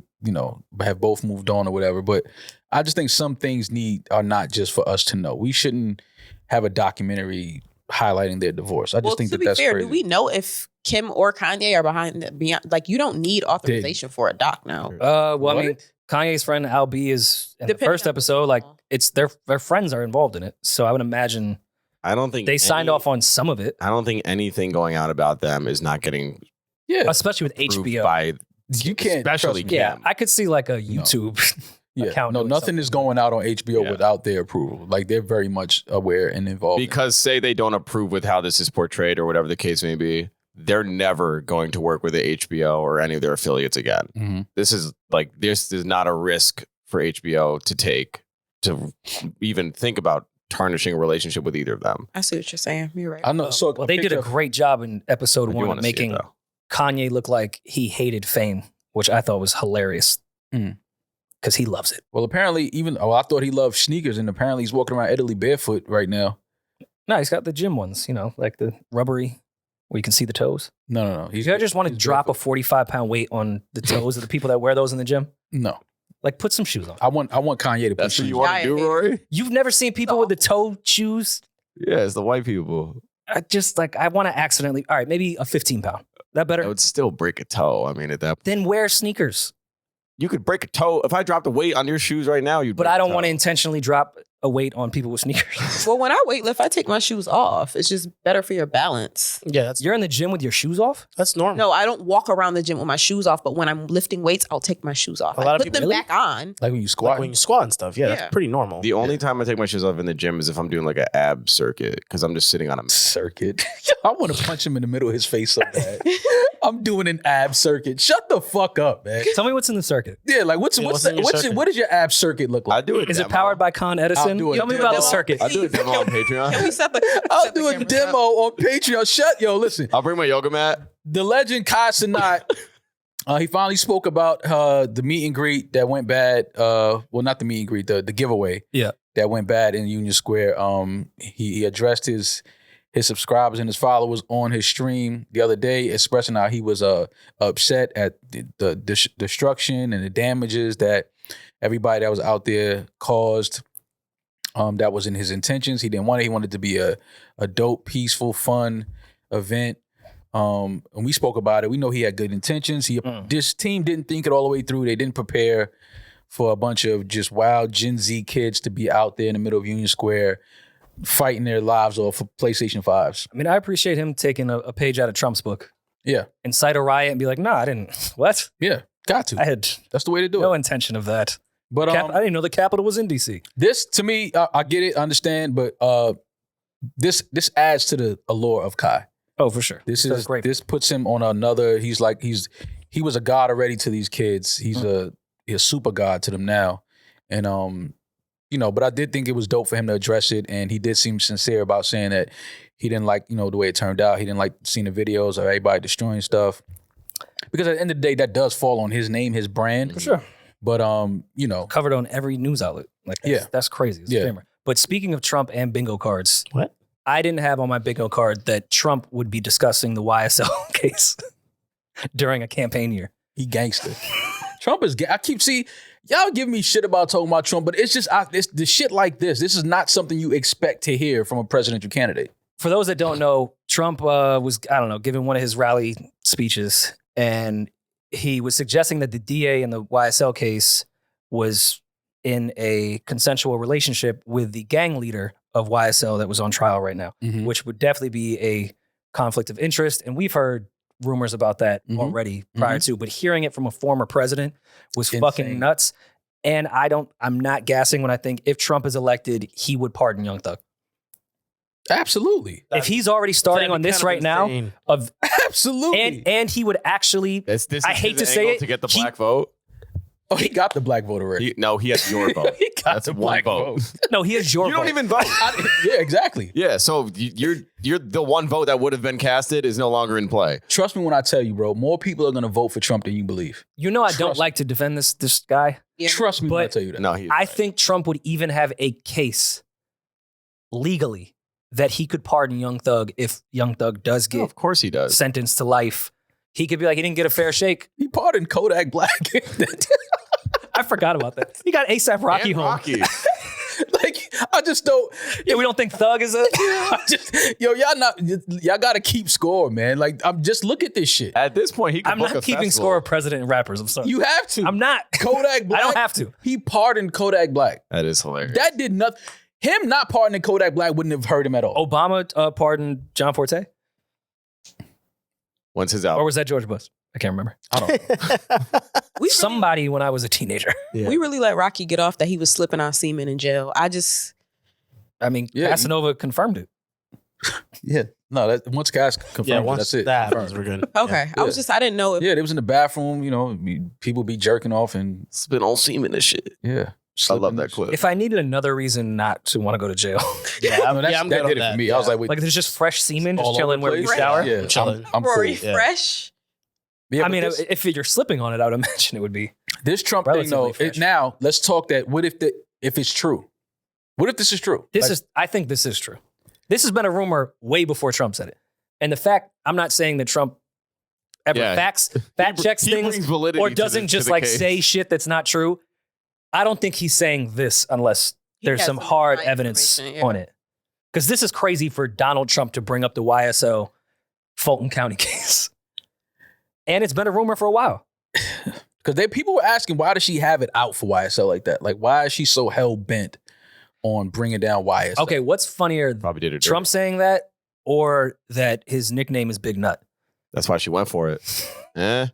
have both moved on or whatever. But I just think some things are not just for us to know. We shouldn't have a documentary highlighting their divorce. I just think to be that's fair, crazy. do we know if Kim or Kanye are behind the beyond? Like, you don't need authorization for a doc now. Well, I mean, Kanye's friend Al B is in the Depending first on- episode. Like, it's their friends are involved in it. So I would imagine I don't think they signed off on some of it, I don't think anything going out about them is not getting especially with approved HBO. by You can't, especially trust me. Yeah, Kim. I could see like a YouTube account. No, doing nothing something. is going out on HBO Yeah. without their approval. Like, they're very much aware and involved. Because say they don't approve with how this is portrayed or whatever the case may be, they're never going to work with the HBO or any of their affiliates again. Mm-hmm. This is not a risk for HBO to take to even think about tarnishing a relationship with either of them. I see what you're saying. You're right. I know. So Well, they did a great job in episode I do 1 wanna of see it, making though. Kanye look like he hated fame, which I thought was hilarious Mm. because he loves it. Well, apparently, I thought he loved sneakers, and apparently he's walking around Italy barefoot right now. No, he's got the gym ones, like the rubbery where you can see the toes. No. You guys just want to drop a 45-pound weight on the toes of the people that wear those in the gym? No. Like, put some shoes on. I want Kanye to put That's what shoes you on. want to do, Rory? You've never seen people with the toe shoes? Yeah, it's the white people. I want to accidentally, all right, maybe a 15-pound. That better? That would still break a toe. I mean, at that point, Then wear sneakers. you could break a toe. If I dropped a weight on your shoes right now, you'd But break I a don't toe. want to intentionally drop a weight on people with sneakers. Well, when I weightlift, I take my shoes off. It's just better for your balance. Yeah, You're in the gym with your shoes off? that's normal. No, I don't walk around the gym with my shoes off, but when I'm lifting weights, I'll take my shoes off. A lot I of put people- them Really? back on. Like when you squat. Like when you squat and stuff. Yeah, Yeah. that's pretty normal. The only time I take my shoes off in the gym is if I'm doing like an ab circuit because I'm just sitting on a. circuit. I want to punch him in the middle of his face so bad. I'm doing an ab circuit. Shut the fuck up, man. Tell me what's in the circuit. Yeah, like what's in your circuit? what does your ab circuit look I like? do it. Is it powered by Con Edison? I'll do it. Tell me Do about a the demo. circuit. I do a demo on Can we Patreon. set the? I'll set the do a camera demo up? on Patreon. Listen. I'll bring my yoga mat. The legend Kai Cenat, he finally spoke about the meet and greet that went bad. Well, not the meet and greet, the giveaway. Yeah. That went bad in Union Square. He addressed his subscribers and his followers on his stream the other day, expressing how he was upset at the destruction and the damages that everybody that was out there caused. That was in his intentions. He didn't want it. He wanted it to be a dope, peaceful, fun event. And we spoke about it. We know he had good intentions. This team didn't think it all the way through. They didn't prepare for a bunch of just wild Gen Z kids to be out there in the middle of Union Square fighting their lives off for PlayStation 5s. I mean, I appreciate him taking a page out of Trump's book, Yeah. incite a riot, and be like, "No, I didn't. What? Yeah. Got to. I had That's the way to do no it. intention of that. But I didn't know the capital was in D.C." this, to me, I get it, I understand, but this adds to the allure of Kai. Oh, for sure. This That's is great. This puts him on another. He was a god already to these kids. He's a super god to them now, and But I did think it was dope for him to address it, and he did seem sincere about saying that he didn't like the way it turned out. He didn't like seeing the videos of everybody destroying stuff, because at the end of the day, that does fall on his name, his brand. For sure. But Covered on every news outlet. Like, that's crazy. It's a shame. But speaking of Trump and bingo cards, What? I didn't have on my bingo card that Trump would be discussing the YSL case during a campaign year. he gangster. Trump is. I keep y'all give me shit about talking about Trump, but it's just the shit like this. This is not something you expect to hear from a presidential candidate. For those that don't know, Trump was, giving one of his rally speeches, and he was suggesting that the DA in the YSL case was in a consensual relationship with the gang leader of YSL that was on trial right now, which would definitely be a conflict of interest. And we've heard rumors about that already prior to, but hearing it from a former president was fucking nuts. And I'm not gassing when I think if Trump is elected, he would pardon Young Thug. Absolutely. If he's already starting on this right now, absolutely, and he would actually, I hate to say it, to get the black vote. Oh, he got the black vote already. He has your vote. He got That's the one black vote. No, he has your vote. You don't even vote. Yeah, exactly. Yeah, so you're the one vote that would have been casted is no longer in play. Trust me when I tell you, bro. More people are gonna vote for Trump than you believe. You know, I don't like to defend this guy. Yeah. Trust me when I tell you that. No, I think Trump would even have a case legally that he could pardon Young Thug if Young Thug does get of course he does. sentenced to life. He could be like, he didn't get a fair shake. He pardoned Kodak Black. I forgot about that. He got ASAP Rocky And home. Rocky. Like, I just don't. Yeah, we don't think Thug is Y'all gotta keep score, man. Like, I'm just look at this shit. At this point, he could I'm book not a keeping festival. score of president and rappers. I'm sorry. You have to. I'm not. Kodak Black. I don't have to. He pardoned Kodak Black. That is hilarious. That did nothing. Him not pardoning Kodak Black wouldn't have hurt him at all. Obama pardoned John Forte? When's his Or album? was that George Bush? I can't remember. I don't know. Somebody when I was a teenager. Yeah. We really let Rocky get off that he was slipping on semen in jail. I mean, Yeah, Casanova confirmed it. Yeah. No, that once guys confirmed Yeah, it, once that's it. that Confirmed. happens, we're good. okay. I didn't know if Yeah, they was in the bathroom, you know, people be jerking off and It's been all semen and shit. yeah. I love that clip. If I needed another reason not to want to go to jail, Yeah, No, that's, I'm that good on did it that. for me. Yeah. I was like, wait, like there's just fresh semen all just over chilling the where you place? shower. Yeah, I'm chilling. I'm Rory cool. Yeah. fresh. Yeah, I but mean, this, if you're slipping on it, I would imagine it would be. this Trump thing relatively though, fresh. now let's talk that. What if it's true? What if this is true? I think this is true. This has been a rumor way before Trump said it. And the fact, I'm not saying that Trump ever fact checks he things brings validity or to doesn't the- to just the like case. say shit that's not true. I don't think he's saying this unless there's has some some hard inside evidence information, yeah. on it. Because this is crazy for Donald Trump to bring up the YSL Fulton County case. And it's been a rumor for a while. Because people were asking, why does she have it out for YSL like that? Like, why is she so hell bent on bringing down YSL? Okay, what's funnier, Probably did it. Trump saying that or that his nickname is Big Nut? That's why she went for it. Eh?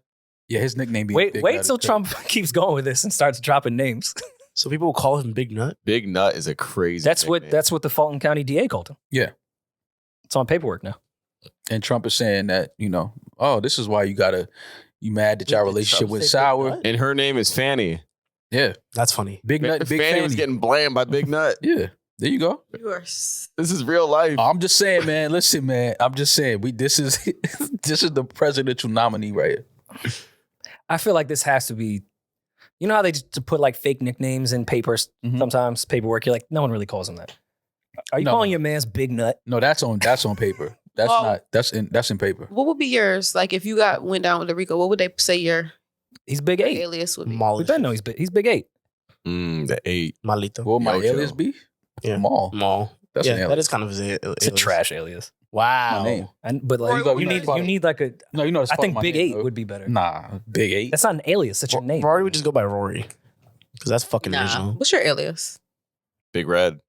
Yeah, his nickname. Being Wait Big Nut till is Trump keeps going with this and starts dropping names. So people will call him Big Nut. Big Nut is a crazy. That's nickname. what the Fulton County DA called him. Yeah. It's on paperwork now. And Trump is saying that, you know, oh, this is why you mad that y'all Did relationship Trump went say Big sour. Nut? And her name is Fanny. Yeah. That's funny. Big Nut, Big Fanny was Fanny. getting blamed by Big Nut. Yeah. There you go. You are This is real life. I'm just saying, man. Listen, man. I'm just saying. This is the presidential nominee right here. I feel like this has to be, you know how they just put like fake nicknames in papers Mhm. sometimes, paperwork. You're like, no one really calls him that. Are you No. calling your man's Big Nut? No, that's on paper. That's Well- not. That's in paper. What would be yours? Like if you went down with the Rico, what would they say your He's Big 8. alias would be? We Molly. better know he's Big 8. The 8. Malito. What would my Yocho. alias be? Yeah. Mall. Mall. That's yeah, an that alias. is kind of his alias. It's a trash alias. Wow. My name. But like Rory, you what need like a. No, you know. That's I think my Big name, 8 though. would be better. Nah, Big 8. That's not an alias. That's your name. Rory would just go by Rory. Because that's fucking Nah. original. What's your alias? Big Red.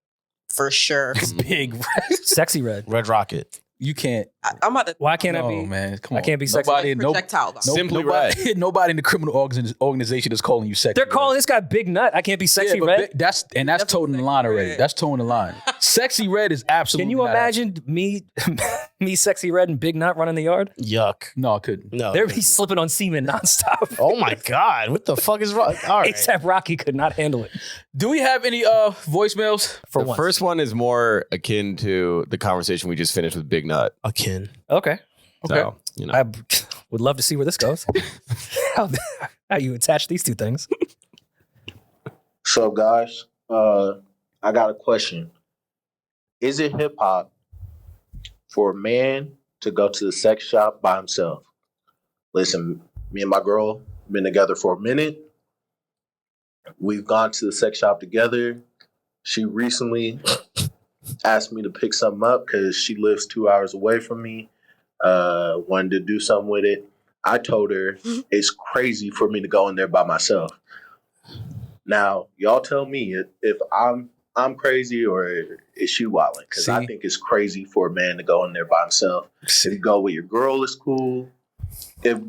For sure. Big. Sexy Red. Red Rocket. You can't. I'm about to Why can't I no, be? man. Come I on. can't be sexy. Nobody. projectile though. Simply nobody, nobody in the criminal organization is calling you sexy. They're red. calling this guy Big Nut. I can't be Sexy but Red. that's That's toting the Sexy line already. Red. That's toting the line. Sexy red is absolutely. Can you not imagine me, Sexy Red, and Big Nut running the yard? Yuck. No, I couldn't. No. They'd be slipping on semen nonstop. Oh my God. What the fuck is wrong? All right. Except Rocky could not handle it. Do we have any voicemails? For The once. first one is more akin to the conversation we just finished with Big Nut. Akin. Okay. So, you know. I would love to see where this goes. how you attach these two things. What's up, guys? I got a question. Is it hip hop for a man to go to the sex shop by himself? Listen, me and my girl been together for a minute. We've gone to the sex shop together. She recently asked me to pick something up because she lives 2 hours away from me. Wanted to do something with it. I told her it's crazy for me to go in there by myself. Now, y'all tell me if I'm crazy or is she wilding? Because I See? think it's crazy for a man to go in there by himself. If you go with your girl, it's cool. If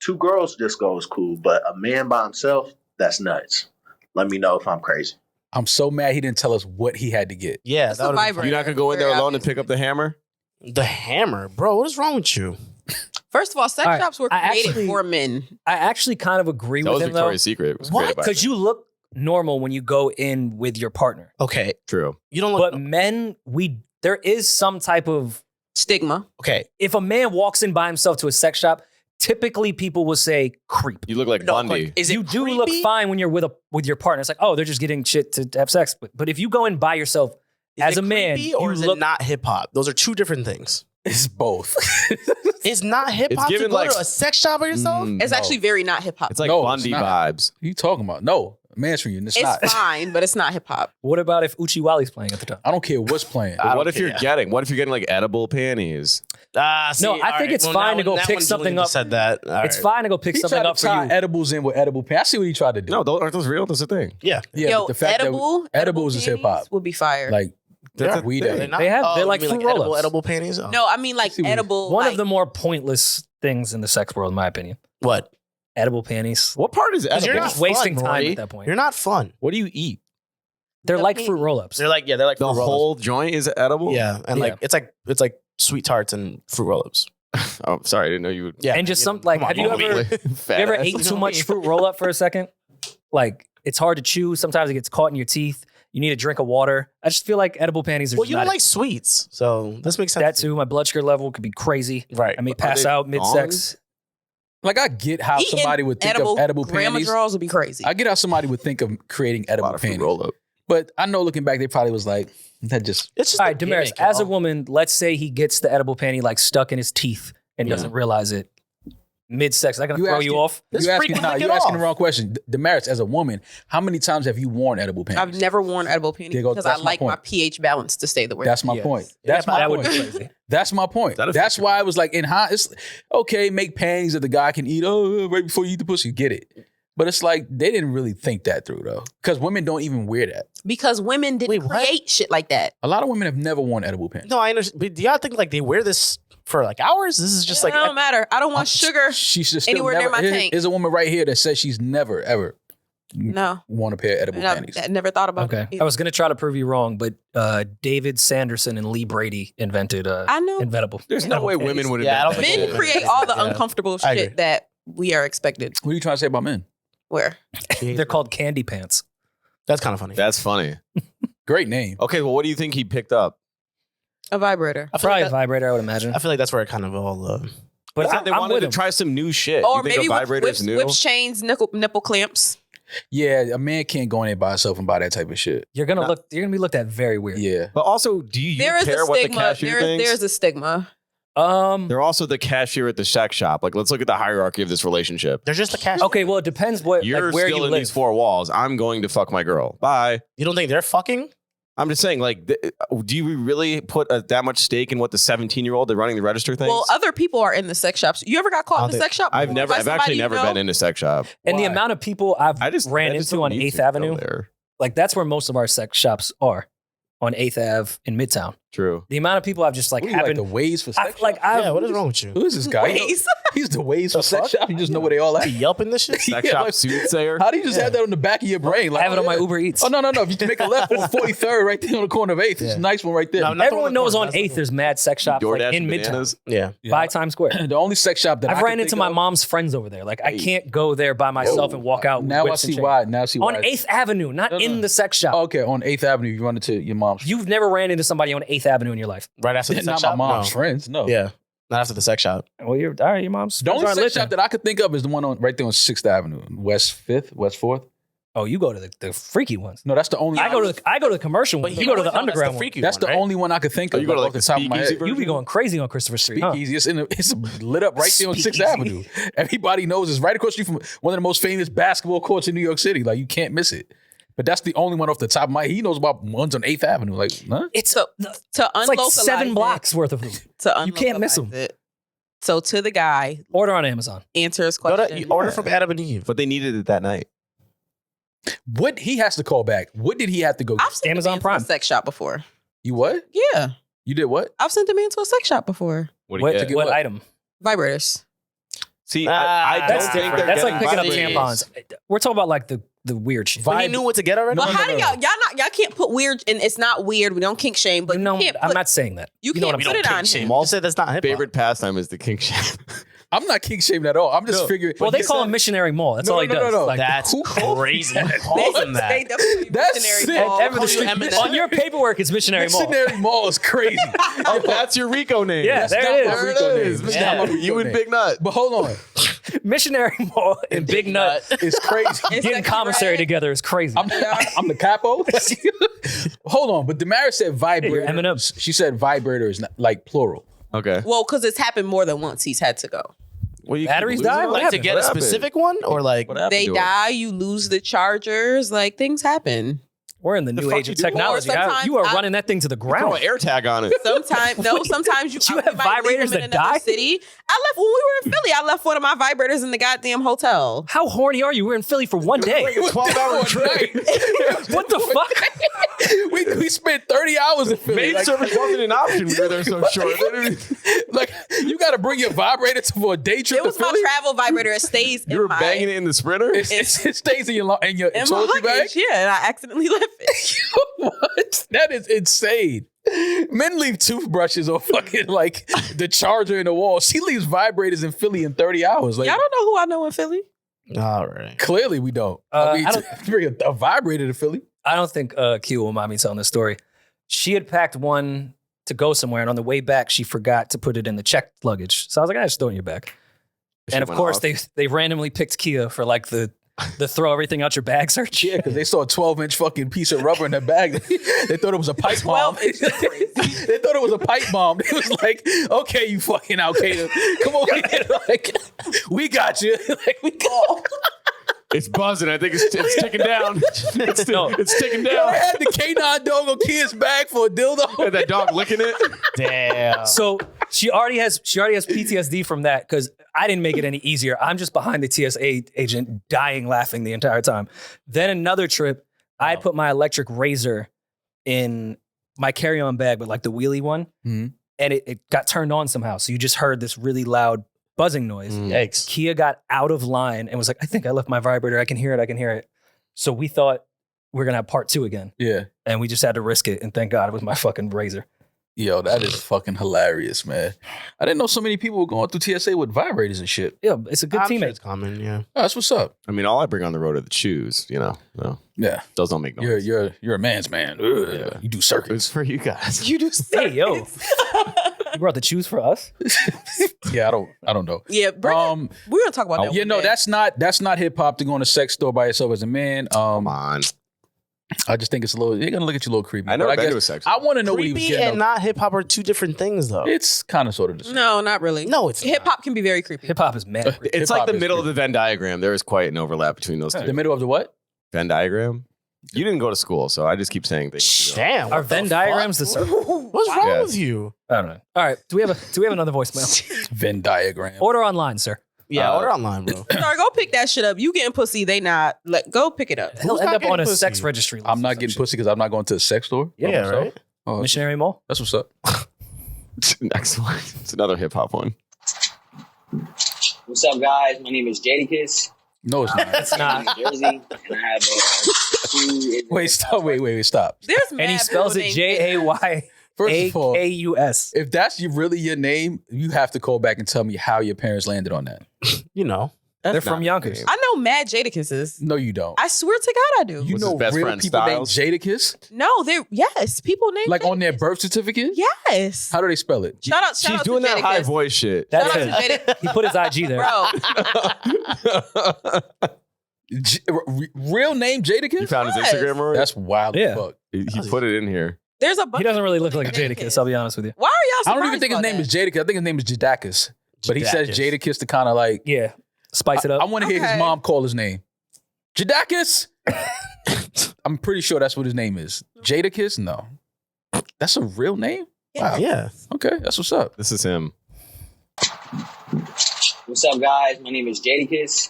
two girls disco is cool, but a man by himself, that's nuts. Let me know if I'm crazy. I'm so mad he didn't tell us what he had to get. Yeah, It's that a would be vibrator. You're not gonna go in there Very alone and obvious. pick up the hammer? the hammer, bro. What is wrong with you? First of all, sex All right, shops were I created actually- for men. I actually kind of agree That with was him though. Victoria's Secret. It was What? created by Because you look normal when you go in with your partner. Okay, True. you don't look. But men, there is some type of, Stigma. okay, if a man walks in by himself to a sex shop, typically people will say creep. You look like No, Bundy. like, is it You do look creepy? fine when you're with your partner. It's like, oh, they're just getting shit to have sex. But if you go in by yourself Is as it a man, creepy or you is look it not hip hop? Those are two different things. It's both. It's not hip It's hop to given go like- to a sex shop by yourself. It's No. actually very not hip hop. It's like No, Bundy it's not. vibes. What are you talking about? No, man's for you. And it's It's not. fine, but it's not hip hop. What about if Uchi Wali's playing at the time? I don't care what's playing. But I what don't if you're care. getting like edible panties? No, I think it's fine to go pick something up. Said that. All It's right. fine to go pick He something tried up to for tie you. edibles in with edible pants. I see what he tried to do. No, aren't those real? That's a thing. Yeah, yeah, Yo, but the fact edibles is hip hop. panties would be fire. Like That's weed. a thing. ain't. They're like fruit edible, roll-ups. edible panties. Oh. no, I mean like see what- edible. One like, of the more pointless things in the sex world, in my opinion. What? Edible panties. What part is edible? You're They're not just wasting fun, time Rory. at that point. You're not fun. What do you eat? They're the like panties. fruit roll-ups. They're like they're like The fruit roll-ups. whole joint is edible? Yeah, and Yeah. it's like sweet tarts and fruit roll-ups. Oh, sorry. I didn't know you would. Yeah, And just you some know, like, come on, have you Rory. ever Fat you ever ass. ate too much fruit roll-up for a second? Like it's hard to chew. Sometimes it gets caught in your teeth. You need a drink of water. I just feel like edible panties are Well, just you don't not like sweets, so this makes sense. that too. My blood sugar level could be crazy. Right. I may pass they out mid-sex. Like I get how eating somebody would think of edible grandma panties. draws would be crazy. I get how somebody would think of creating A lot edible of fruit panties. roll up. But I know looking back, they probably was like, that just It's just All a right, Demaris, gimmick, as a y'all. woman, let's say he gets the edible panty like stuck in his teeth and Yeah. doesn't realize it. Mid-sex, is that gonna You throw asking- you off? This you freak asking, will lick you're it asking the off. wrong question. Demaris, as a woman, how many times have you worn edible panties? I've never worn edible panties There you go. because I That's my like my point. pH balance to stay the way. That's my Yes. point. Yeah, That's but my That would point. be crazy. That's my point. That That's affects why I was like in high. It's okay, make panties that the guy can eat. Oh, right before you eat the pussy, get it. But it's like they didn't really think that through though, because women don't even wear that. because women didn't Wait, what? create shit like that. A lot of women have never worn edible panties. No, I understand. But do y'all think like they wear this for like hours? This is just It like don't matter. I don't want sugar. She's just still anywhere near never, my tank. There's a woman right here that says she's never ever No, worn a pair of edible and panties. I never thought about Okay. it. I was gonna try to prove you wrong, but David Sanderson and Lee Brady invented I know inventable. There's no way panties. women would Yeah, I don't invent that think men shit. create all the Yeah. uncomfortable I agree. shit that we are expected. What are you trying to say about men? Where They're called candy pants. That's kind of funny. That's funny. Great name. Okay, well, what do you think he picked up? a vibrator, I feel Probably like a vibrator, I would imagine. I feel like that's where it kind of all. But I thought they I'm wanted with to him. try some new shit. or you think maybe a vibrator's whips, new? whips, chains, nipple clamps. Yeah, a man can't go in there by himself and buy that type of shit. You're gonna be looked at very weird. Yeah. But also, do you There is care a what the stigma. cashier thinks? There's a stigma. They're also the cashier at the sex shop. Like, let's look at the hierarchy of this relationship. There's just a cash. Okay, well, it depends what You're like where still you in live. these four walls. I'm going to fuck my girl. Bye. You don't think they're fucking? I'm just saying, like, do you really put that much stake in what the 17-year-old running the register thinks? Well, other people are in the sex shops. You ever got caught in the sex shop? I've before by actually somebody never you know? been in a sex shop. And the Why? amount of people I've I just ran I just into don't on need 8th to go Avenue, there. like that's where most of our sex shops are, on 8th Ave in Midtown. True. The amount of people I've just like What are you, like happened. the ways for sex? Yeah, what is wrong with you? Who is this guy? Ways. He's the ways for The sex fuck? shop. You just know where they all at. You Yelping this shit? Sex Yeah, shop like- soothsayer. How do you just have that on the back of your brain? I have it on my yeah. Uber Eats. Oh no. If you make a left on 43rd, right there on the corner of 8th, it's Yeah. a nice one right there. No, not the Everyone one knows corner, on that's the 8th one. there's mad sex shops like DoorDash in and Midtown bananas. Yeah. Yeah. by Times Square. The only sex shop that I've I ran can into think my of- mom's friends over there. Like I can't go there by myself and walk out. with Now I whips and see chains. why. Now I see why. On 8th Avenue, not No, no. in the sex shop. Okay, on 8th Avenue, you run into your mom's. You've never ran into somebody on 8th Avenue in your life. Right after the sex Not shop? my mom's No. friends. No. Yeah. Not after the sex shop. Well, you're all right. Your mom's The friends only aren't sex lit shop then. that I could think of is the one on right there on 6th Avenue, West 5th, West 4th. Oh, you go to the freaky ones. No, that's the only. I go to the commercial one. You go to the underground one. freaky That's one, the right? only one I could think Oh, of. you go to, off like, the the top of my speakeasy head. version? You be going crazy on Christopher Street. Huh? Speakeasy. It's lit up right there on 6th Speakeasy. Avenue. Everybody knows it's right across the street from one of the most famous basketball courts in New York City. Like you can't miss it. But that's the only one off the top of my head. He knows about ones on 8th Avenue. Like, huh? It's To it's unlocalize like 7 it, blocks worth of food. To You can't miss 'em. unlocalize it. So to the guy, Order on Amazon. answer his Go question. to, you order from Adam and Eve. But they needed it that night. What he has to call back? What did he have to go? I've sent Amazon a man to Prime. a sex shop before. You what? Yeah, You did what? I've sent a man to a sex shop before. What do What, you get? what what? item? Vibrators. See, I That's don't think different. they're That's like getting picking up vibrators. tampons. We're talking about like the weird shit. But he knew what to get already. But how do y'all can't put weird, and it's not weird. We don't kink shame, but No, you can't I'm put, not saying that. you know can't what I'm put it on him. Maul said that's not hip hop. Favorite pastime is the kink shame. I'm not kink shaming at all. I'm just figuring. Well, they call him Missionary Mall. That's all he does. No. Like, That's crazy. Who calls him They that? definitely That's missionary sick. ball. Ever the street- on your paperwork, it's Missionary Mall. Missionary Mall is crazy. Oh, that's your Rico name. Yeah, That's there not it my is. There Rico it name. is. That's Yeah. not my Rico You and name. Big Nut. But hold on, Missionary Mall and Big Nut it's crazy. It's getting like commissary right. together is crazy. I'm the capo. Hold on, but Demaris said you're vibrator. M&M's. She said vibrator is not, like plural. Okay. Well, because it's happened more than once. He's had to go. Well, you Batteries keep losing die? them? What Like to happened? get What a happened? specific one or like What happened They to him? die. You lose the chargers. Like things happen. We're in the new fuck age you of do? technology. Or sometimes You are I- running that thing to the Throw ground. an air tag on it. Sometimes you You have might leave vibrators them in that another die? City. I left when we were in Philly. I left one of my vibrators in the goddamn hotel. How horny are you? We're in Philly for one day. 12-hour trip. What the fuck? we spent 30 hours in Philly. Maid Like, service wasn't an option. We were there so short. like, you got to bring your vibrator for a day trip It was to my Philly. travel vibrator. It stays You were in my banging it in the Sprinter? It stays in your in my toiletry bag. luggage. Yeah, and I accidentally left it. What? That is insane. Men leave toothbrushes or fucking like the charger in the wall. She leaves vibrators in Philly in 30 hours. Like, Y'all don't know who I know in Philly? all right. clearly we don't. I don't- to bring a vibrator to Philly. I don't think Q will mind me telling this story. She had packed one to go somewhere, and on the way back, she forgot to put it in the checked luggage. So I was like, I just throw it in your back. And of course, they randomly picked Kia for like the throw everything out your bag search. Yeah, because they saw a 12-inch fucking piece of rubber in the bag. They thought it was a pipe bomb. 12 inches is crazy. They thought it was a pipe bomb. It was like, okay, you fucking Al Qaeda, come over here. Like, we got you. Like, we got. It's buzzing. I think it's ticking down. It's ticking I down. had the canine dog on Kia's bag for a dildo. And that dog licking it. Damn. So she already has PTSD from that because I didn't make it any easier. I'm just behind the TSA agent dying laughing the entire time. Then another trip, I put my electric razor in my carry-on bag, but like the wheelie one, Mhm. and it got turned on somehow. So you just heard this really loud buzzing noise. Yikes. Kia got out of line and was like, I think I left my vibrator. I can hear it. So we thought we were going to have part 2 again. Yeah. And we just had to risk it. And thank God it was my fucking razor. Yo, that is fucking hilarious, man. I didn't know so many people were going through TSA with vibrators and shit. Yeah, it's a good I'm sure teammate. it's common, yeah. Oh, that's what's up. I mean, all I bring on the road are the shoes, No, Yeah. those don't make noise. You're a man's man. Ugh. Yeah. You do It's circuits. for you guys. You do Hey, yo. You brought the shoes for us? Yeah, I don't know. Yeah, we're gonna talk about that. Yeah, one no, day. that's not hip hop to go in a sex store by yourself as a man. Come on. I just think it's a little. They're gonna look at you a little creepy. I never but been guess to a sex I want to know what he was Creepy getting. and not hip hop are two different things, though. It's kind of sort of the same. No, not really. No, it's Hip hop can be very creepy. Hip hop is mad. It's Hip-hop like the is middle of creepy. the Venn diagram. There is quite an overlap between those two. The middle of the what? Venn diagram? You didn't go to school, so I just keep saying things. Damn. Are what Venn the diagrams fuck? the circle? What's wrong Yes. with you? I don't know. All right. Do we have another voicemail? Venn diagram. Order online, sir. Yeah, order online, bro. Sorry, go pick that shit up. You getting pussy, they not. Go pick it up. He'll Who's end not up on getting a pussy? sex registry. I'm not getting pussy because I'm not going to a sex store. Yeah, by myself. right? Oh, Missionary Mall. that's what's up. Next one. It's another hip hop one. What's up, guys? My name is Jadakiss. No, it's not. It's not. I'm in New Jersey, and I have two. Wait, stop. Wait, stop. There's And he mad spells people it named First of all, Jaykaus. if that's really your name, you have to call back and tell me how your parents landed on that. You know. They're from not Yonkers. the I know mad Jadakisses. No, you don't. I swear to God, I do. You Was know his best real friend people Styles? named Jadakiss? No, they're people named Like on their Jadakiss. birth certificate? Yes. How do they spell it? Shout out She's to doing that Jadakiss. high voice shit. That's Shout out to it. Jadakiss. He put his IG there. Bro, Real name Jadakiss? You found his Yes. Instagram already? That's wild Yeah. as fuck. He put it in here. there's a bunch. He doesn't really of look like a people named Jadakiss, I'll be honest with you. Why are y'all I surprised don't even think his about name that? is Jadakiss. I think his name is Jadakiss. But he says Jadakiss to kind of like, Yeah. Spice it up. I want to hear his Okay. mom call his name. Jadakiss? I'm pretty sure that's what his name is. Jadakiss? No. That's a real name? Yeah. Wow. Yeah. Okay, that's what's up. This is him. What's up, guys? My name is Jadakiss.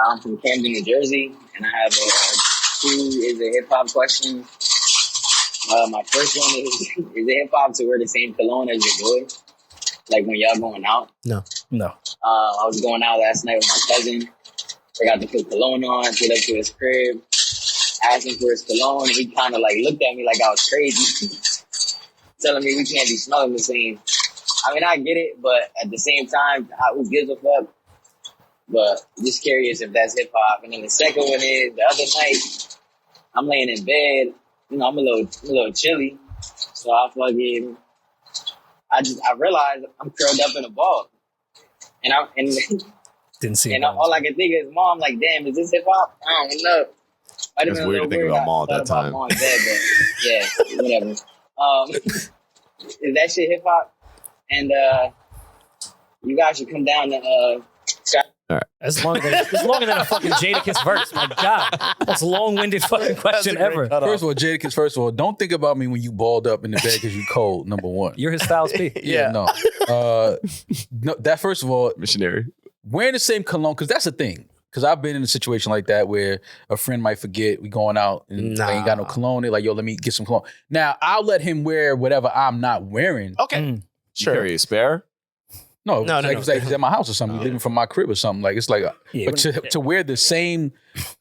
I'm from Camden, New Jersey, and I have two is a hip hop question. My first one is a hip hop to wear the same cologne as your boy? Like when y'all going out? No. I was going out last night with my cousin. Forgot to put cologne on, pulled up to his crib, asked him for his cologne, and he kind of like looked at me like I was crazy, telling me we can't be smelling the same. I mean, I get it, but at the same time, who gives a fuck? But just curious if that's hip hop. And then the second one is the other night, I'm laying in bed, you know, I'm a little chilly, so I realized I'm curled up in a ball, and Didn't see and it. all I can think is, Mom, like, damn, is this hip hop? I don't know. It's weird to think about Maul at that time. Bed, but yeah, whatever. Is that shit hip hop? And you guys should come down to It's longer than a fucking Jadakiss verse. My God. That's a long-winded fucking question ever. First of all, Jadakiss, don't think about me when you balled up in the bed because you cold, number one. You're his Styles P. Yeah. No. No. That, first of all, Missionary. wearing the same cologne, because that's the thing. Because I've been in a situation like that where a friend might forget we going out and they ain't got no cologne. They're like, yo, let me get some cologne. Now, I'll let him wear whatever I'm not wearing. Okay. Sure. Carry a spare? No, it's like he's at my house or something, living from my crib or something. Like, it's like, but to wear the same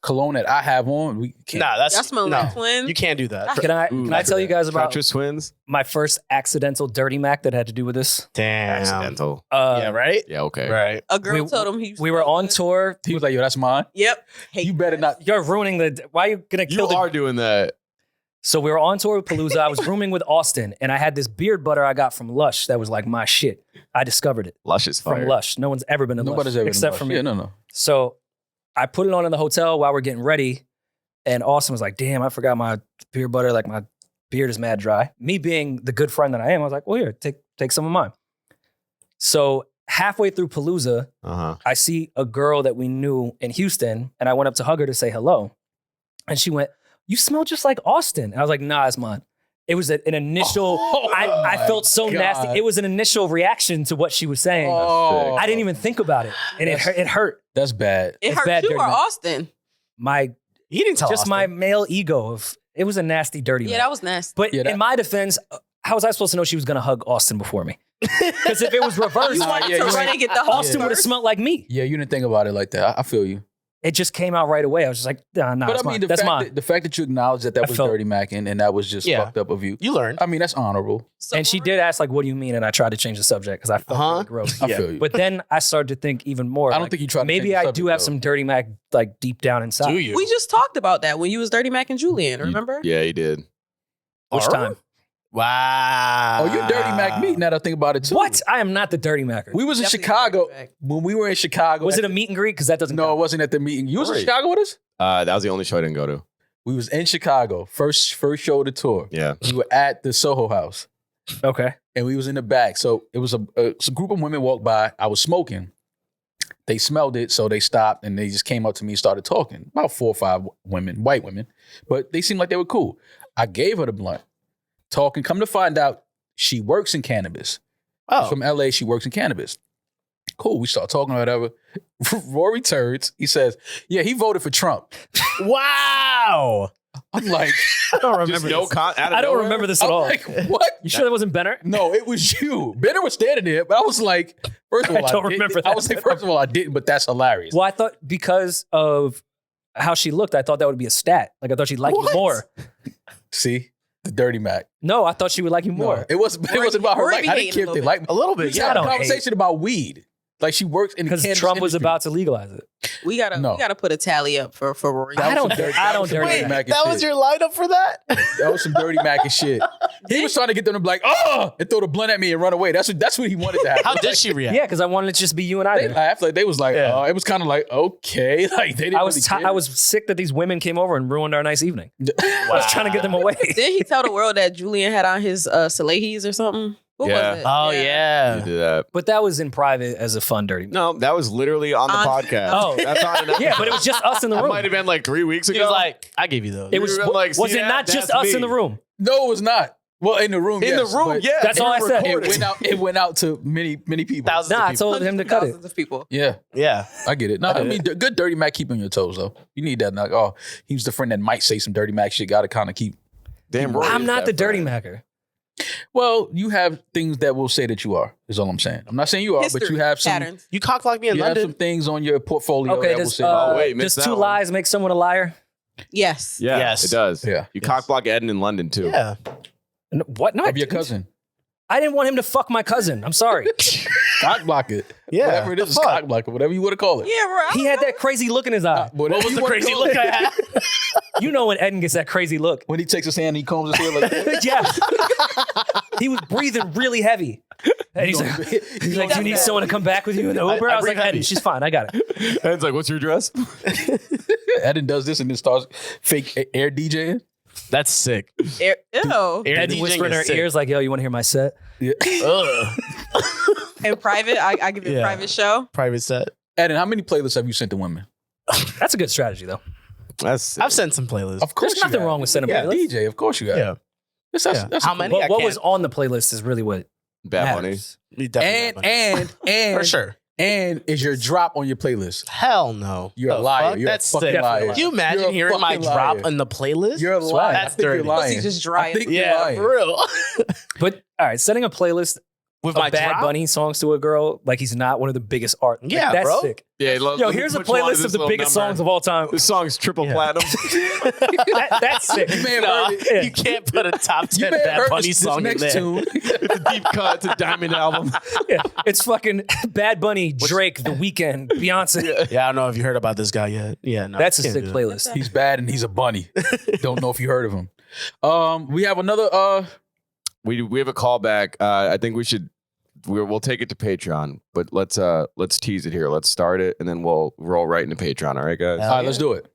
cologne that I have on, we can't. Y'all smell like twins. You can't do that. Can I tell you guys about Treacherous twins? my first accidental dirty Mac that had to do with this? Damn. Accidental. Yeah, right? Yeah, okay. Right. A girl told him we were on tour. He was like, yo, that's mine. Yep. You better not. You're ruining why are you going to You kill are doing that. So we were on tour with Palooza. I was rooming with Austin, and I had this beard butter I got from Lush that was like my shit. I discovered it. Lush is fire. From Lush. No one's ever been in Nobody's Lush ever except been for Lush. me. Yeah, no. So I put it on in the hotel while we're getting ready, and Austin was like, damn, I forgot my beard butter. Like, my beard is mad dry. Me being the good friend that I am, I was like, well, here, take some of mine. So halfway through Palooza, I see a girl that we knew in Houston, and I went up to hug her to say hello. And she went, you smell just like Austin. And I was like, nah, it's mine. It was an initial, I felt so nasty. It was an initial reaction to what she was saying. Oh. I didn't even think about it. And it hurt. That's bad. It It's hurt bad you dirty or Mac. Austin? He didn't tell Just Austin. my male ego it was a nasty, dirty Yeah, Mac. that was nasty. But in my defense, how was I supposed to know she was going to hug Austin before me? Because if it was reversed, You wanted to run and get the hug Austin would have first? smelled like me. Yeah, you didn't think about it like that. I feel you. It just came out right away. I was just like, nah, But that's I mean, mine. That's mine. the fact that you acknowledged that was dirty Mac and that was just fucked up of you. You learned. I mean, that's honorable. And she did ask, like, what do you mean? And I tried to change the subject because I felt really gross. I feel you. But then I started to think even more. I don't like, think you tried to maybe change the I subject, do have though. some dirty Mac like deep down inside. Do you? We just talked about that when you was Dirty Mac and Julian, remember? Yeah, he did. Which time? Wow. Oh, you dirty Mac me. Now that I think about it too. What? I am not the dirty Macker. We was in Definitely Chicago. dirty Mac. When we were in Chicago. Was it a meet and greet? Because that doesn't No, count. it wasn't at the meeting. You was in Right. Chicago with us? That was the only show I didn't go to. We was in Chicago. First show of the tour. Yeah. We were at the Soho House. Okay. And we was in the back. So it was a group of women walked by. I was smoking. They smelled it, so they stopped and they just came up to me and started talking. About 4 or 5 women, white women. But they seemed like they were cool. I gave her the blunt. Talking. Come to find out, she works in cannabis. Oh. She's from LA, she works in cannabis. Cool. We start talking or whatever. Rory turns. He says, yeah, he voted for Trump. Wow. I'm like, I don't Just remember no this. con. I don't remember this at I'm all. like, what? You sure that wasn't Benner? No, it was you. Benner was standing there, but I was like, first of all, I don't didn't. remember I that. was like, first of all, I didn't, but that's hilarious. Well, I thought because of how she looked, I thought that would be a stat. Like I thought she'd like you What? more. See? The dirty Mac. No, I thought she would like you No, more. it wasn't about her. Rory Like, be I didn't hating care a if they little like me. A little We bit. just had a don't conversation about weed. Like she works in the Because cannabis Trump was industry. about to legalize it. We gotta put a tally up for Rory. I don't some dirty Mac Mac. and That was shit. your lineup for that? That was some dirty Mac and shit. He was trying to get them to be like, oh, and throw the blunt at me and run away. That's what he wanted to happen. How did she react? Yeah, because I wanted it to just be you and I. They there. laughed. Like they was like, Yeah. it was kind of like, okay. Like they didn't I was really care. I was sick that these women came over and ruined our nice evening. I was trying to get them away. Didn't he tell the world that Julian had on his Salehis or something? What Yeah. was it? Oh, You yeah. did that. But that was in private as a fun dirty. No, that was literally on the podcast. Oh. That's on an Yeah, but it was just us in the That room. might have been like 3 weeks ago. He was like, I gave you those. It was. We were like, Was see it that? not just That's us me. in the room? No, it was not. Well, in the room, In yes, the room, but yeah. That's all I said. It went out to many people. Thousands Nah, of I people. told him to cut it. Thousands of people. Yeah, Yeah. I get it. No, I mean, good dirty Mac keep on your toes though. You need that. Like, oh, he was the friend that might say some dirty Mac shit. Got to kind of keep. Damn, Rory I'm is not that the dirty friend. Macker. Well, you have things that will say that you are, is all I'm saying. I'm not saying you are, but you have some patterns. You cock blocked me in you have London. some things on your portfolio Okay, that will does, say that. wait, does missed that two one. lies make someone a liar? Yes. Yeah, Yes. it does. Yeah. You Yes. cockblock Eddin in London too. Yeah. What? No, I Of your didn't. cousin. I didn't want him to fuck my cousin. I'm sorry. Cock block it. Yeah. Whatever it is, The fuck? cock block it, whatever you want to call it. Yeah, right. He had that crazy look in his eye. Whatever What was you the wanna crazy call look it. I had? You know when Eddin gets that crazy look. When he takes his hand and he combs his hair like that. Yeah. He was breathing really heavy. And he's like, do you need someone to come back with you in the Uber? I was like, breathe heavy. Eddin, she's fine. I got it. Edin's like, what's your address? Eddin does this and then starts fake air DJing. That's sick. Ew. Air Eddin DJing whispered in her is sick. ears like, yo, you want to hear my set? Yeah. Ugh. In private, I give you Yeah. a private show. Private set. Eddin, how many playlists have you sent to women? That's a good strategy, though. That's I've sent some playlists. Of course There's nothing you wrong with sending yeah, playlists. DJ, of course you have. Yeah. That's, Yeah. that's How cool. many? I What can't- was on the playlist is really what Bad Bunny. matters. Definitely And for sure. and is your drop on your playlist? Hell no. You're a The liar. fuck? You're That's a fucking sick. liar. Can you imagine You're a hearing my fucking drop liar. in the playlist? You're a liar. That's I think dirty. you're lying. Pussy just dry I think and- you're Yeah, lying. for real. But all right, sending a playlist With of my Bad drop? Bunny songs to a girl like he's not one of the biggest art. Like, Yeah, that's bro. sick. Yeah, Yo, here's a playlist of the biggest songs of all time. This song's triple Yeah. platinum. That's sick. You may have Nah, heard it. you can't put a top You 10 may have Bad heard Bunny this song in next there. tune. It's a deep cut. It's a diamond album. Yeah, it's fucking Bad Bunny, Drake, The Weeknd, Beyonce. Yeah, I don't know if you heard about this guy yet. Yeah, no. That's a can't sick do that. playlist. He's bad and he's a bunny. Don't know if you heard of him. We have another We have a callback. I think we'll take it to Patreon, but let's tease it here. Let's start it and then we'll roll right into Patreon. All right, guys. all right, let's do it.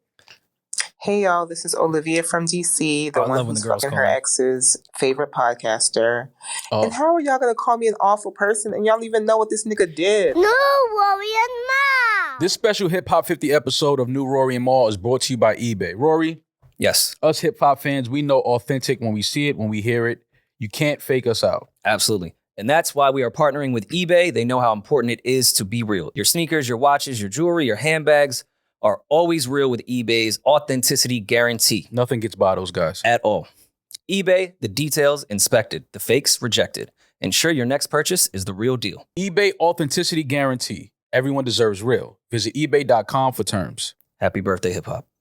Hey y'all, this is Olivia from DC, the I love one when who's the girls fucking call her me. ex's favorite podcaster. Oh. And how are y'all gonna call me an awful person and y'all don't even know what this nigga did? NewRoryNMal. This special Hip Hop 50 episode of New Rory and Mal is brought to you by eBay. Rory, Yes, us hip hop fans, we know authentic when we see it, when we hear it. You can't fake us out. absolutely. And that's why we are partnering with eBay. They know how important it is to be real. Your sneakers, your watches, your jewelry, your handbags are always real with eBay's authenticity guarantee Nothing gets by those guys. at all. eBay, the details inspected, the fakes rejected. Ensure your next purchase is the real deal. eBay authenticity guarantee. Everyone deserves real. Visit ebay.com for terms. Happy birthday, hip hop.